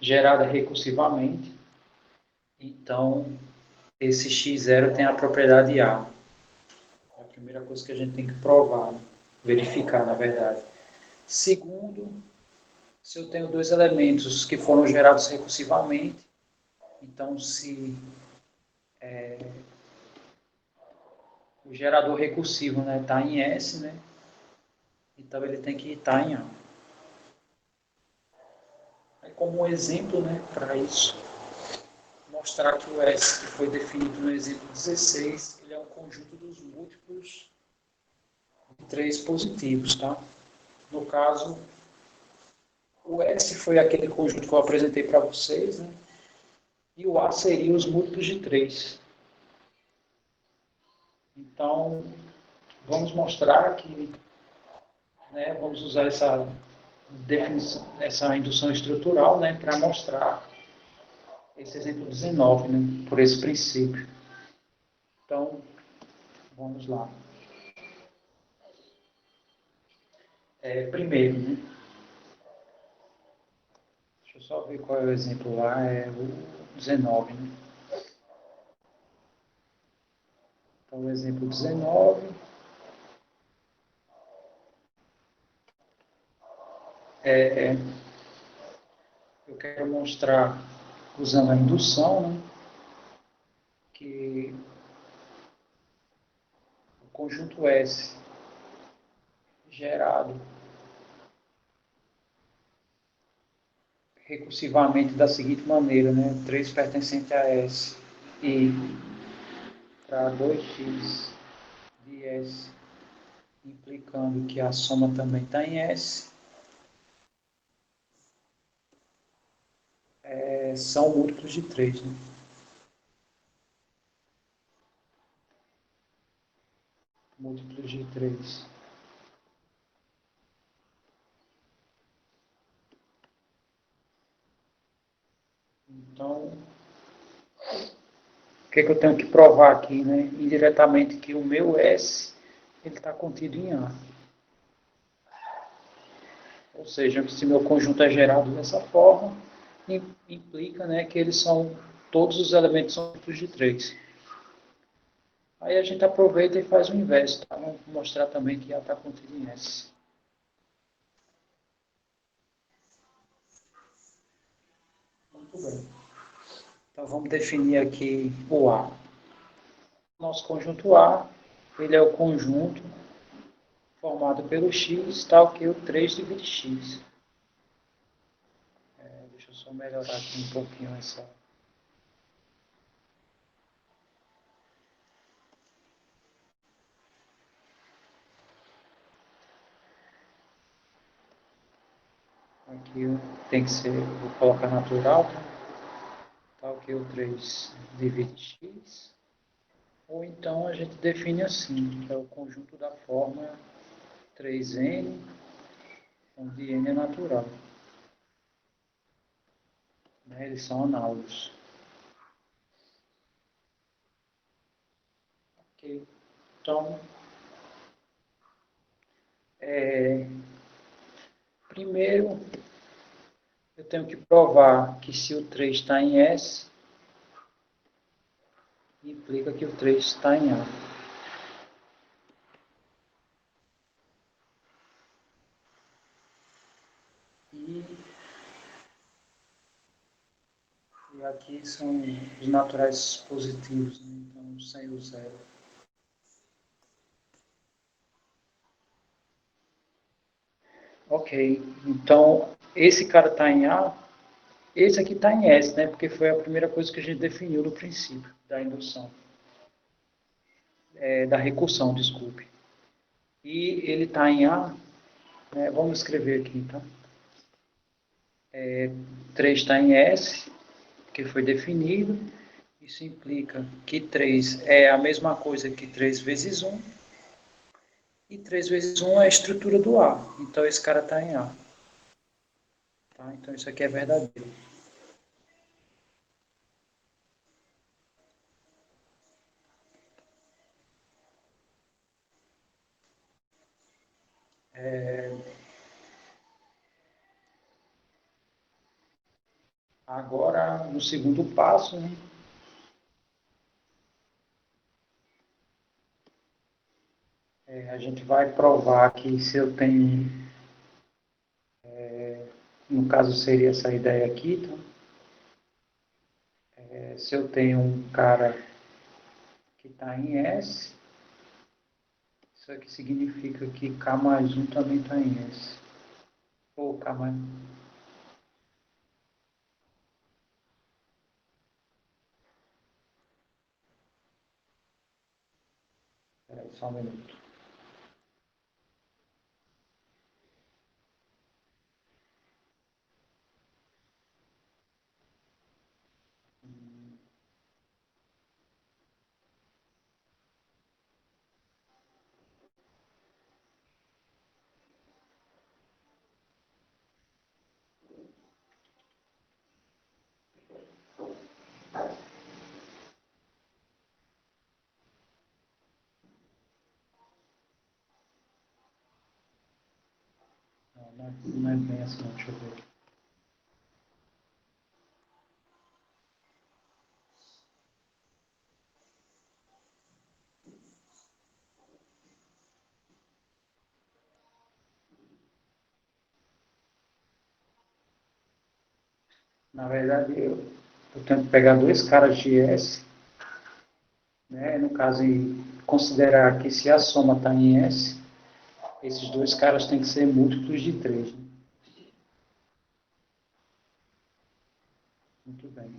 gerada recursivamente. Então, esse x0 tem a propriedade A. É a primeira coisa que a gente tem que provar, né? Verificar, na verdade. Segundo, se eu tenho dois elementos que foram gerados recursivamente, então se o gerador recursivo está, né, em S, né, então ele tem que estar em A. Aí, como um exemplo, né, para isso, mostrar que o S que foi definido no exemplo 16, ele é um conjunto dos múltiplos de 3 positivos, tá? No caso, o S foi aquele conjunto que eu apresentei para vocês, né? E o A seria os múltiplos de 3. Então, vamos mostrar que, né, vamos usar essa definição, essa indução estrutural, né, para mostrar esse exemplo 19, né, por esse princípio. Então, vamos lá. Primeiro, né, deixa eu só ver qual é o exemplo lá, é o 19, né? Então, o exemplo 19 é, eu quero mostrar, usando a indução, né, que o conjunto S gerado recursivamente da seguinte maneira, né, 3 pertencente a S e para 2x de S, implicando que a soma também está em S, são múltiplos de 3, né? Múltiplos de 3. Então, o que eu tenho que provar aqui, né? Indiretamente que o meu S ele está contido em A. Ou seja, se meu conjunto é gerado dessa forma, implica, né, que eles são, todos os elementos são juntos de 3. Aí a gente aproveita e faz o inverso, tá? Vamos mostrar também que A está contido em S. Muito bem. Então vamos definir aqui o A. Nosso conjunto A, ele é o conjunto formado pelo x, tal que o 3 divide x. Deixa eu só melhorar aqui um pouquinho essa. Aqui tem que ser, vou colocar natural, tá? Tal que o 3 divide x. Ou então a gente define assim, que é o conjunto da forma 3n, onde n é natural. Né? Eles são análogos. Ok. Então, primeiro eu tenho que provar que se o 3 está em S, implica que o 3 está em A. E aqui são os naturais positivos, né? Então sem o zero. Ok, então esse cara está em A, esse aqui está em S, né? Porque foi a primeira coisa que a gente definiu no princípio da indução, da recursão, desculpe. E ele está em A, né? Vamos escrever aqui, tá? 3 está em S, que foi definido. Isso implica que 3 é a mesma coisa que 3 vezes 1. E 3 vezes 1 é a estrutura do A. Então esse cara está em A. Tá? Então isso aqui é verdadeiro. Agora, no segundo passo, né, a gente vai provar que se eu tenho, no caso seria essa ideia aqui, tá? Se eu tenho um cara que está em S, isso aqui significa que K mais 1 também está em S. Ou K mais... Peraí, só um minuto. Não é bem assim, não, deixa eu ver. Na verdade, eu tenho que pegar dois caras de S, né? No caso, considerar que se a soma está em S, esses dois caras têm que ser múltiplos de 3. Né? Muito bem.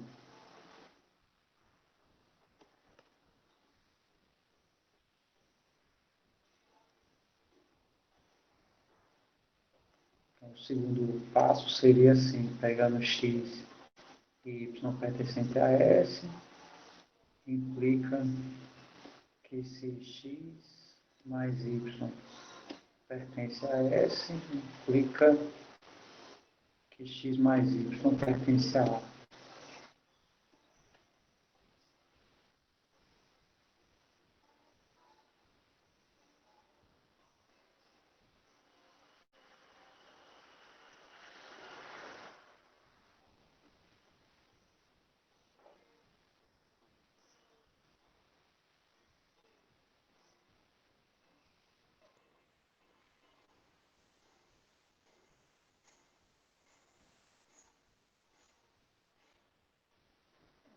Então, o segundo passo seria assim, pegando x e y pertencente a S, implica que se x mais y pertence a S, implica que x mais y pertence a A.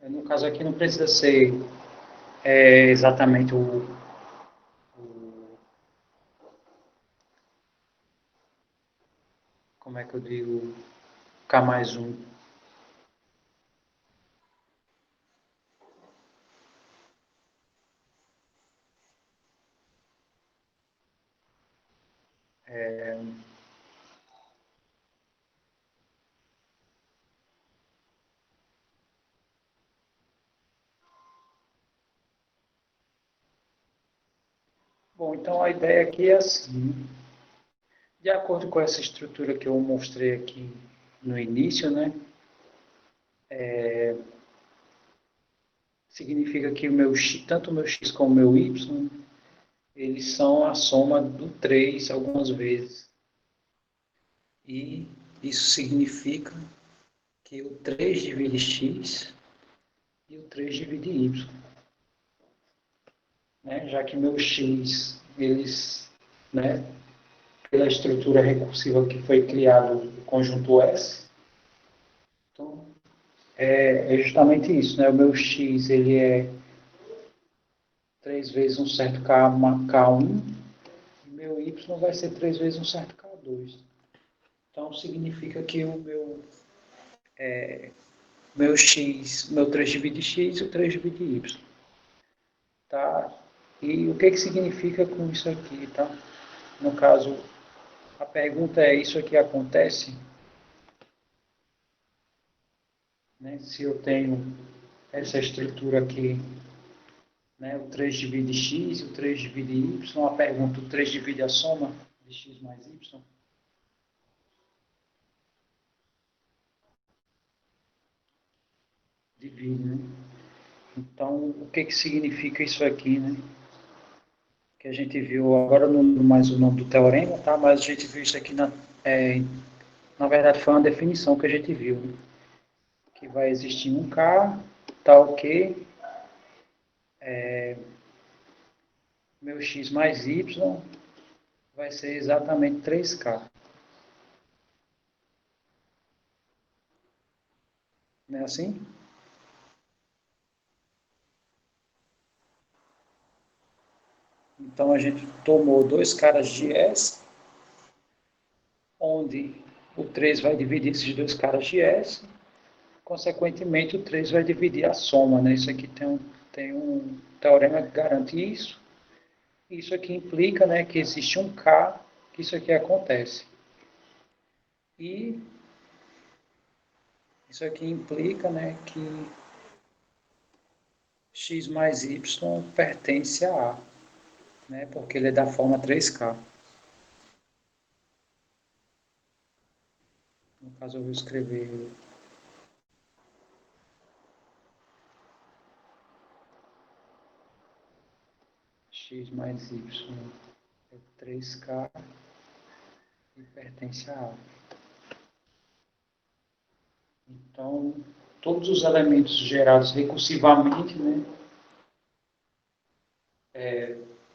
No caso aqui não precisa ser exatamente como é que eu digo, K mais um. Bom, então a ideia aqui é assim, de acordo com essa estrutura que eu mostrei aqui no início, né, significa que tanto o meu x como o meu y, eles são a soma do 3 algumas vezes. E isso significa que o 3 divide x e o 3 divide y. Né? Já que meu x, eles, né, pela estrutura recursiva que foi criado o conjunto S, então é justamente isso. Né? O meu x ele é 3 vezes um certo K1, e meu y vai ser 3 vezes um certo K2. Então significa que o meu x, meu 3 divide x e o 3 divide y. Tá? E o que, que significa com isso aqui? Tá? No caso, a pergunta é: isso aqui acontece? Né? Se eu tenho essa estrutura aqui, né? O 3 divide x e o 3 divide y, a pergunta: o 3 divide a soma de x mais y? Divide, né? Então, o que, que significa isso aqui, né? Que a gente viu, agora não lembro mais o nome do teorema, tá? Mas a gente viu isso aqui, na verdade foi uma definição que a gente viu, né? Que vai existir um K, tal que meu x mais y vai ser exatamente 3K. Não é assim? Então a gente tomou dois caras de S, onde o 3 vai dividir esses dois caras de S, consequentemente o 3 vai dividir a soma. Né? Isso aqui tem um teorema que garante isso. Isso aqui implica, né, que existe um K que isso aqui acontece. E isso aqui implica, né, que x mais y pertence a A, né, porque ele é da forma 3K. No caso, eu vou escrever x mais y é 3K e pertence a A. Então, todos os elementos gerados recursivamente, né,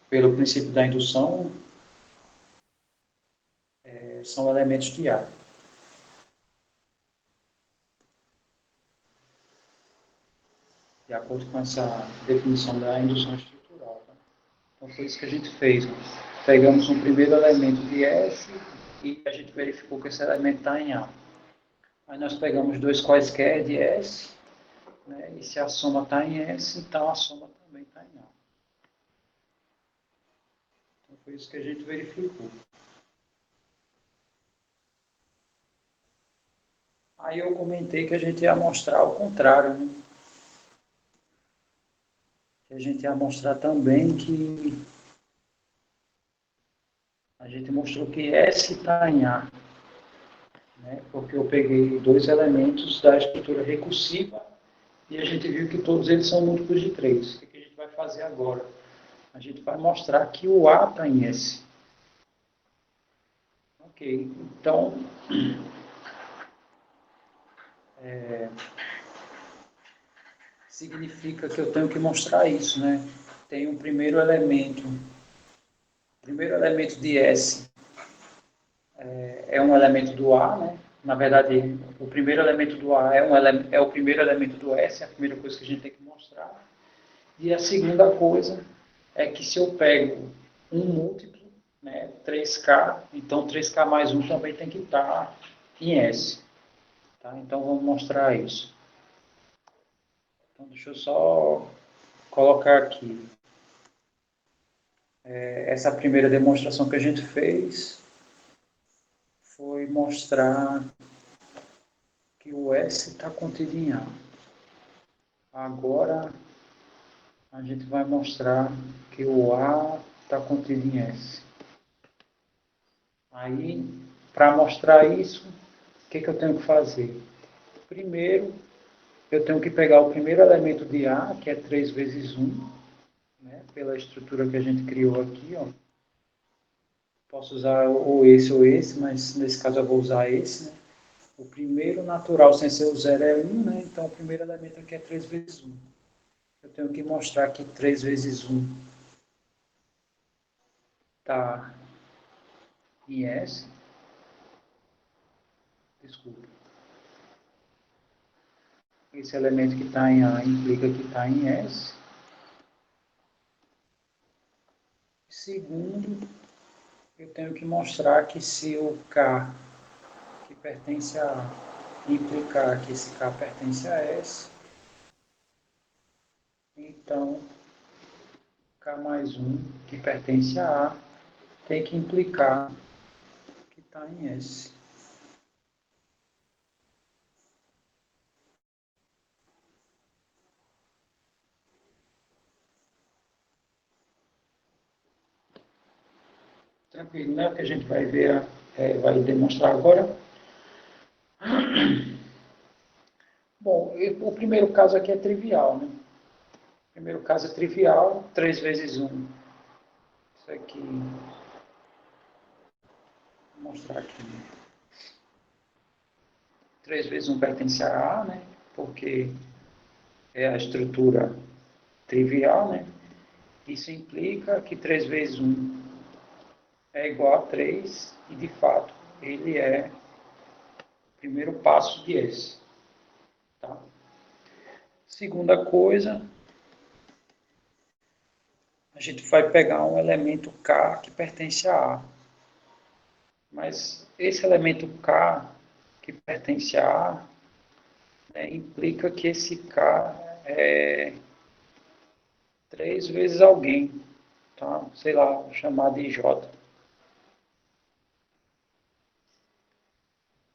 pelo princípio da indução, são elementos de A. De acordo com essa definição da indução estrutural. Tá? Então, foi isso que a gente fez. Né? Pegamos um primeiro elemento de S e a gente verificou que esse elemento está em A. Aí nós pegamos dois quaisquer de S, né? E se a soma está em S, então a soma também está em A. Então, foi isso que a gente verificou. Aí eu comentei que a gente ia mostrar o contrário, né? Que a gente ia mostrar também que a gente mostrou que S está em A, né? Porque eu peguei dois elementos da estrutura recursiva e a gente viu que todos eles são múltiplos de 3. O que a gente vai fazer agora? A gente vai mostrar que o A está em S. Ok, então, significa que eu tenho que mostrar isso, né? Tem um primeiro elemento de S é um elemento do A, né? na verdade, o primeiro elemento do A é o primeiro elemento do S, é a primeira coisa que a gente tem que mostrar. E a segunda coisa é que se eu pego um múltiplo, né, 3K, então 3K mais 1 também tem que estar em S. Tá? Então vamos mostrar isso. Então deixa eu só colocar aqui. Essa primeira demonstração que a gente fez foi mostrar que o S está contido em A. Agora a gente vai mostrar que o A está contido em S. Aí, para mostrar isso, o que eu tenho que fazer? Primeiro, eu tenho que pegar o primeiro elemento de A, que é 3 vezes 1, né, pela estrutura que a gente criou aqui. Ó. Posso usar ou esse, mas nesse caso eu vou usar esse. Né? O primeiro natural sem ser o zero é 1, né? Então o primeiro elemento aqui é 3 vezes 1. Eu tenho que mostrar que 3 vezes 1 está em S. Desculpa. Esse elemento que está em A implica que está em S. Segundo, eu tenho que mostrar que se o K que pertence a A implicar que esse K pertence a S, então K mais 1 que pertence a A tem que implicar que está em S. Tranquilo, né? O que a gente vai ver, vai demonstrar agora. Bom, o primeiro caso aqui é trivial, né? O primeiro caso é trivial, 3 vezes 1. Isso aqui, vou mostrar aqui. 3 vezes 1 pertence a A, né? Porque é a estrutura trivial, né? Isso implica que 3 vezes 1 é igual a 3 e, de fato, ele é o primeiro passo de S. Tá? Segunda coisa, a gente vai pegar um elemento K que pertence a A. Mas esse elemento K que pertence a A, né, implica que esse K é 3 vezes alguém, tá? Sei lá, vou chamar de J.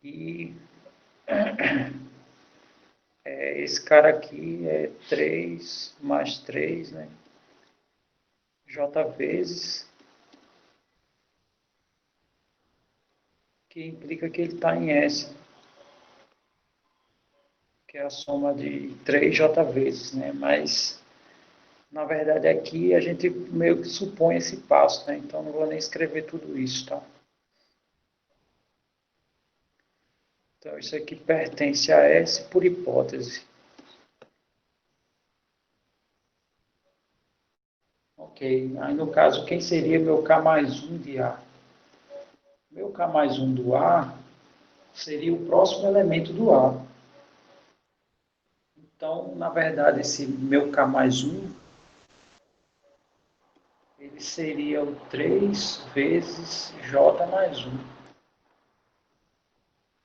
E esse cara aqui é 3 mais 3, né? J vezes, que implica que ele está em S, que é a soma de 3J vezes, né? Mas, na verdade, aqui a gente meio que supõe esse passo, né? Então, não vou nem escrever tudo isso, tá? Então, isso aqui pertence a S por hipótese. Ok, aí no caso, quem seria meu K mais 1 de A? Meu K mais 1 do A seria o próximo elemento do A. Então, na verdade, esse meu K mais 1, ele seria o 3 vezes J mais 1.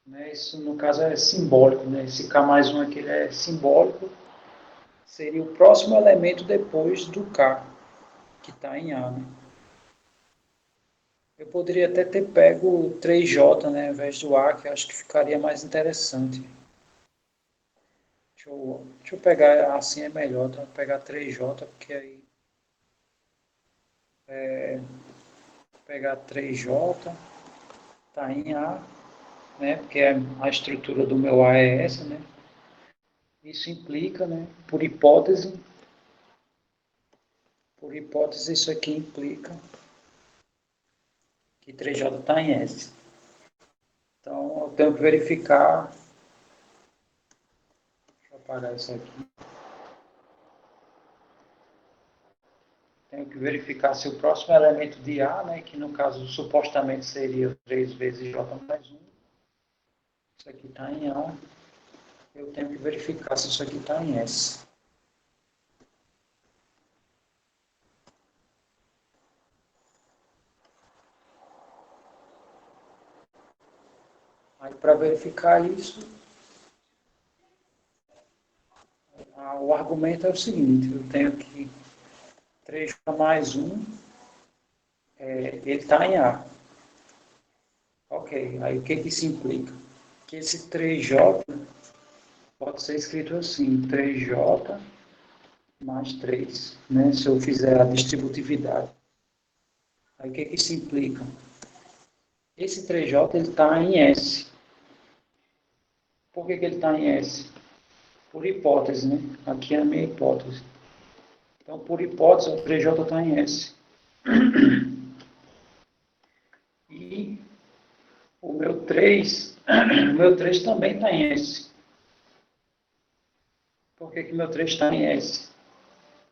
Né? Isso, no caso, é simbólico. Né? Esse K mais 1 aqui é simbólico. Seria o próximo elemento depois do K, que está em A. Né? Eu poderia até ter pego o 3J, né, ao invés do A, que eu acho que ficaria mais interessante. Deixa eu pegar, assim é melhor, tá? Vou pegar 3J, porque aí... Vou pegar 3J, tá em A, né, porque a estrutura do meu A é essa, né? Isso implica, né, por hipótese isso aqui implica que 3J está em S. Então, eu tenho que verificar, deixa eu apagar isso aqui. Tenho que verificar se o próximo elemento de A, né, que no caso supostamente seria 3 vezes J mais 1, Isso aqui está em A. Eu tenho que verificar se isso aqui está em S. Aí, para verificar isso, o argumento é o seguinte, eu tenho que 3J mais 1, ele está em A. Ok, aí o que isso implica? Que esse 3J pode ser escrito assim, 3J mais 3, né? Se eu fizer a distributividade. Aí o que isso implica? Esse 3J está em S. Por que ele está em S? Por hipótese, né? Aqui é a minha hipótese. Então, por hipótese, o 3J está em S. E o meu 3, o meu 3 também está em S. Por que o meu 3 está em S?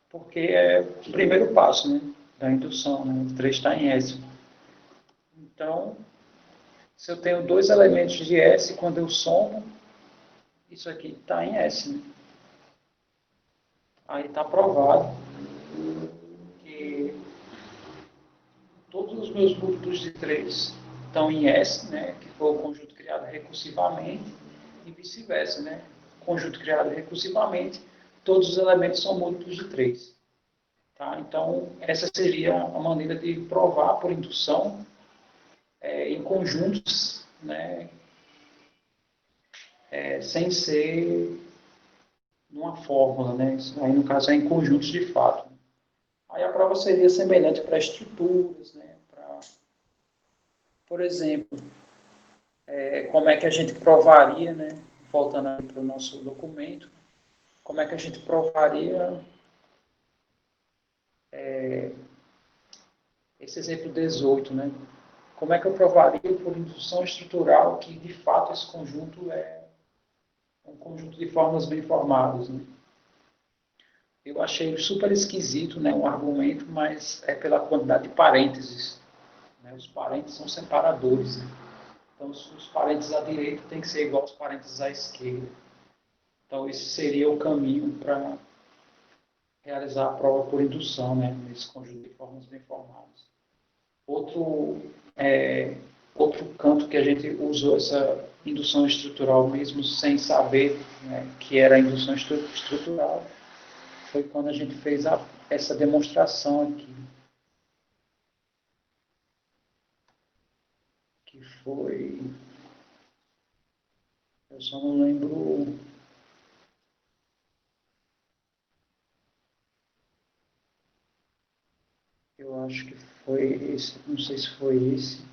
Porque é o primeiro passo, né, da indução, né? O 3 está em S. Então, se eu tenho dois elementos de S, quando eu somo, isso aqui está em S. Né? Aí está provado que todos os meus múltiplos de 3 estão em S, né, que foi o conjunto criado recursivamente, e vice-versa. Né? Conjunto criado recursivamente, todos os elementos são múltiplos de 3. Tá? Então, essa seria a maneira de provar por indução em conjuntos, né, sem ser numa fórmula. Né? Aí, no caso, é em conjuntos de fato. Aí a prova seria semelhante para estruturas, né? Por exemplo, como é que a gente provaria, né? Voltando para o nosso documento, como é que a gente provaria esse exemplo 18, né? Como é que eu provaria por indução estrutural que, de fato, esse conjunto é um conjunto de fórmulas bem formadas, né? Eu achei super esquisito, né, um argumento, mas é pela quantidade de parênteses. Né? Os parênteses são separadores. Né? Então, os parênteses à direita têm que ser igual aos parênteses à esquerda. Então, esse seria o caminho para realizar a prova por indução, né, nesse conjunto de fórmulas bem formadas. Outro, outro canto que a gente usou essa indução estrutural mesmo sem saber, né, que era a indução estrutural foi quando a gente fez essa demonstração aqui, que foi, eu só não lembro, eu acho que foi esse, não sei se foi esse.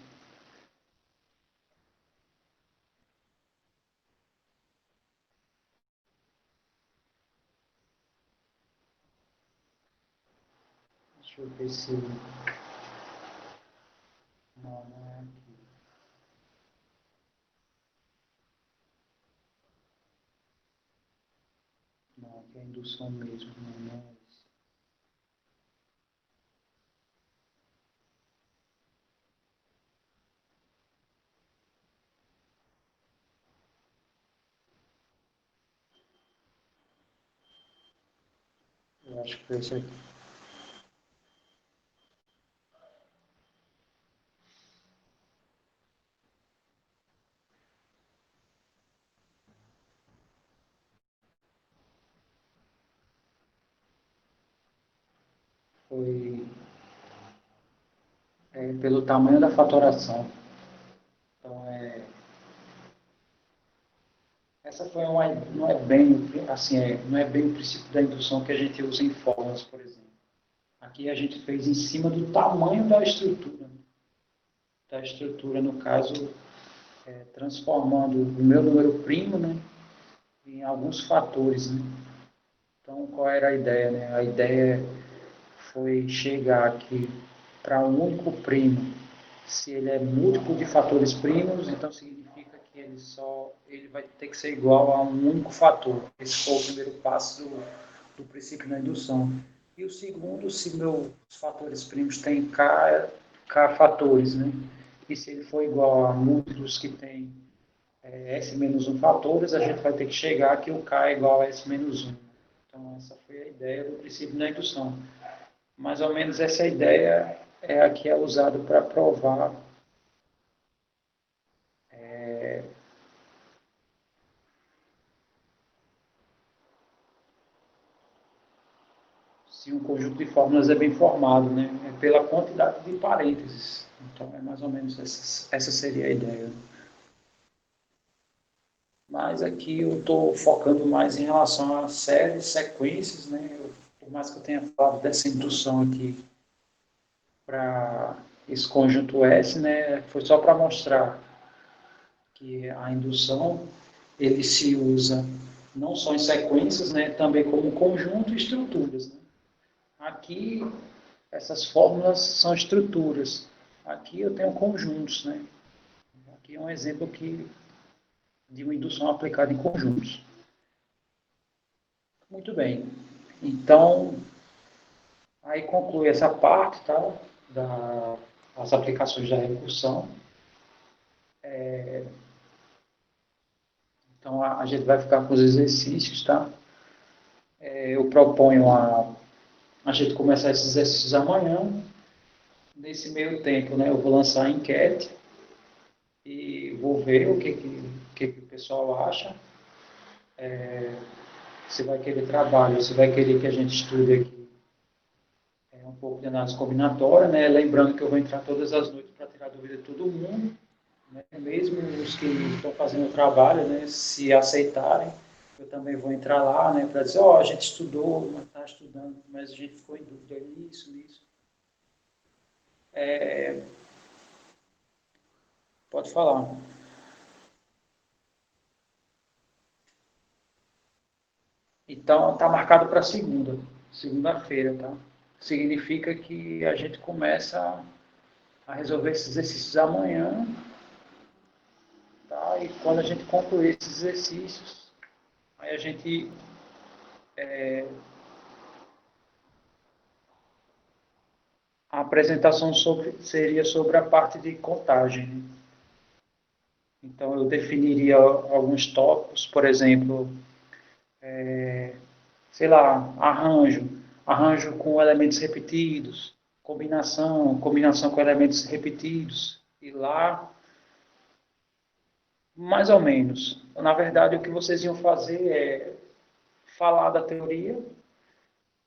Deixa eu ver se... Não, não é aqui. Não, aqui é a indução mesmo, não é isso. Eu acho que foi esse aqui. Foi pelo tamanho da fatoração. Então, essa foi uma, não é bem assim, não é bem o princípio da indução que a gente usa em fórmulas, por exemplo. Aqui a gente fez em cima do tamanho da estrutura. Da estrutura, no caso, transformando o meu número primo, né, em alguns fatores. Né? Então, qual era a ideia? Né? A ideia foi chegar aqui para um único primo. Se ele é múltiplo de fatores primos, então significa que ele vai ter que ser igual a um único fator. Esse foi o primeiro passo do princípio da indução. E o segundo, se meus fatores primos têm k fatores, né? E se ele for igual a múltiplos que tem S menos um fatores, a gente vai ter que chegar que o K é igual a S menos um. Então, essa foi a ideia do princípio da indução. Mais ou menos essa ideia é a que é usada para provar se um conjunto de fórmulas é bem formado, né? É pela quantidade de parênteses. Então, é mais ou menos essa seria a ideia. Mas aqui eu estou focando mais em relação a séries, sequências, né? Por mais que eu tenha falado dessa indução aqui para esse conjunto S, né? Foi só para mostrar que a indução ele se usa não só em sequências, né? Também como conjunto e estruturas. Né? Aqui essas fórmulas são estruturas. Aqui eu tenho conjuntos, né? Aqui é um exemplo de uma indução aplicada em conjuntos. Muito bem. Então, aí conclui essa parte, tá? Das aplicações da recursão. Então, a gente vai ficar com os exercícios, tá? Eu proponho a gente começar esses exercícios amanhã. Nesse meio tempo, né, eu vou lançar a enquete e vou ver o que o pessoal acha. Se vai querer trabalho, se vai querer que a gente estude aqui um pouco de análise combinatória, né? Lembrando que eu vou entrar todas as noites para tirar dúvida de todo mundo, né? Mesmo os que estão fazendo o trabalho, né? Se aceitarem, eu também vou entrar lá, né? Para dizer, ó, a gente estudou, mas está estudando, mas a gente ficou em dúvida nisso. Pode falar. Então, está marcado para segunda-feira, tá? Significa que a gente começa a resolver esses exercícios amanhã, tá? E quando a gente concluir esses exercícios, aí a gente a apresentação seria sobre a parte de contagem. Né? Então, eu definiria alguns tópicos, por exemplo, sei lá, arranjo com elementos repetidos, combinação com elementos repetidos, e lá, mais ou menos. Na verdade, o que vocês iam fazer é falar da teoria,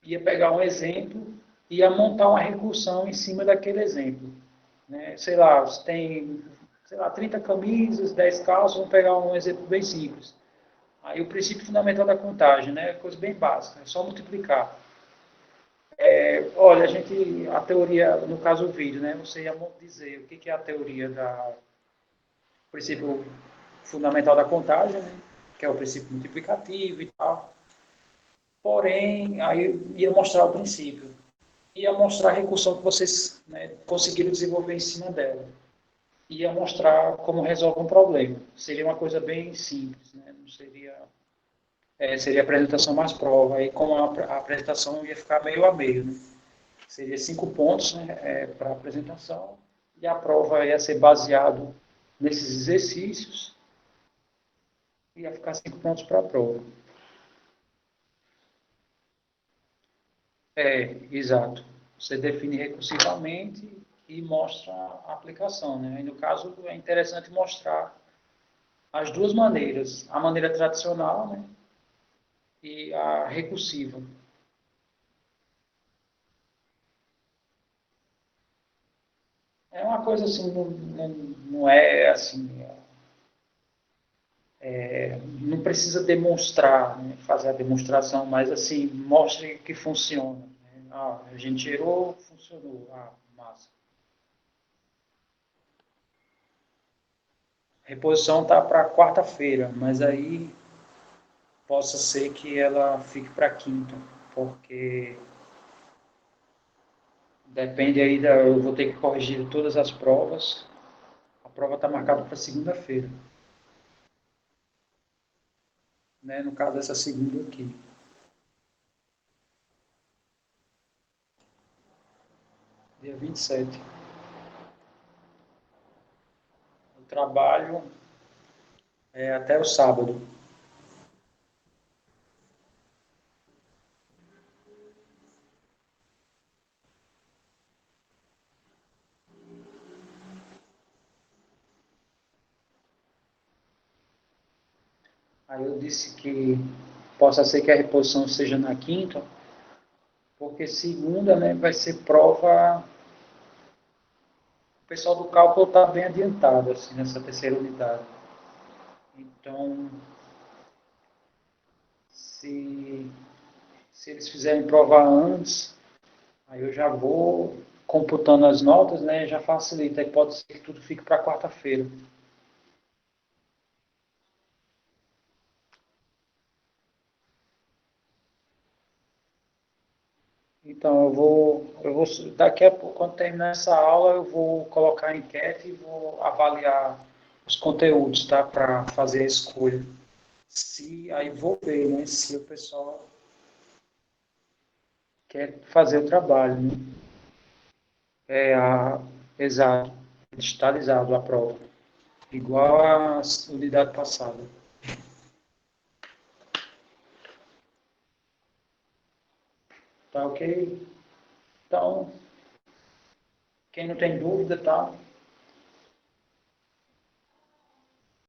ia pegar um exemplo, ia montar uma recursão em cima daquele exemplo. Né? Sei lá, você tem, sei lá, 30 camisas, 10 calças, vamos pegar um exemplo bem simples. Aí o princípio fundamental da contagem, né? Coisa bem básica, é só multiplicar. Olha, a teoria, no caso o vídeo, né? Você ia dizer o que é a teoria da princípio fundamental da contagem, né? Que é o princípio multiplicativo e tal. Porém, aí ia mostrar o princípio. Ia mostrar a recursão que vocês, né, conseguiram desenvolver em cima dela. Ia mostrar como resolve um problema. Seria uma coisa bem simples, né? Não seria, seria a apresentação mais prova. Aí, como a apresentação ia ficar meio a meio, né? Seria 5 pontos, né, para a apresentação e a prova ia ser baseado nesses exercícios e ia ficar 5 pontos para a prova. Exato. Você define recursivamente e mostra a aplicação, né? E no caso é interessante mostrar as duas maneiras, a maneira tradicional, né, e a recursiva. É uma coisa assim, não é assim, não precisa demonstrar, né, fazer a demonstração, mas assim, mostre que funciona. Né? Ah, a gente gerou, funcionou. Ah, massa. A reposição está para quarta-feira, mas aí possa ser que ela fique para quinta, porque depende aí eu vou ter que corrigir todas as provas. A prova está marcada para segunda-feira, né? No caso dessa segunda aqui. Dia 27. O trabalho até o sábado. Aí eu disse que possa ser que a reposição seja na quinta, porque segunda, né, vai ser prova. O pessoal do cálculo está bem adiantado assim, nessa terceira unidade. Então, se, se eles fizerem prova antes, aí eu já vou computando as notas, né? Já facilita. Aí pode ser que tudo fique para quarta-feira. Então daqui a pouco, quando terminar essa aula, eu vou colocar a enquete e vou avaliar os conteúdos, tá? Para fazer a escolha. Se, aí vou ver, né? Se o pessoal quer fazer o trabalho, né? A, exato, digitalizado a prova, igual a unidade passada. Tá ok? Então, quem não tem dúvida, tá?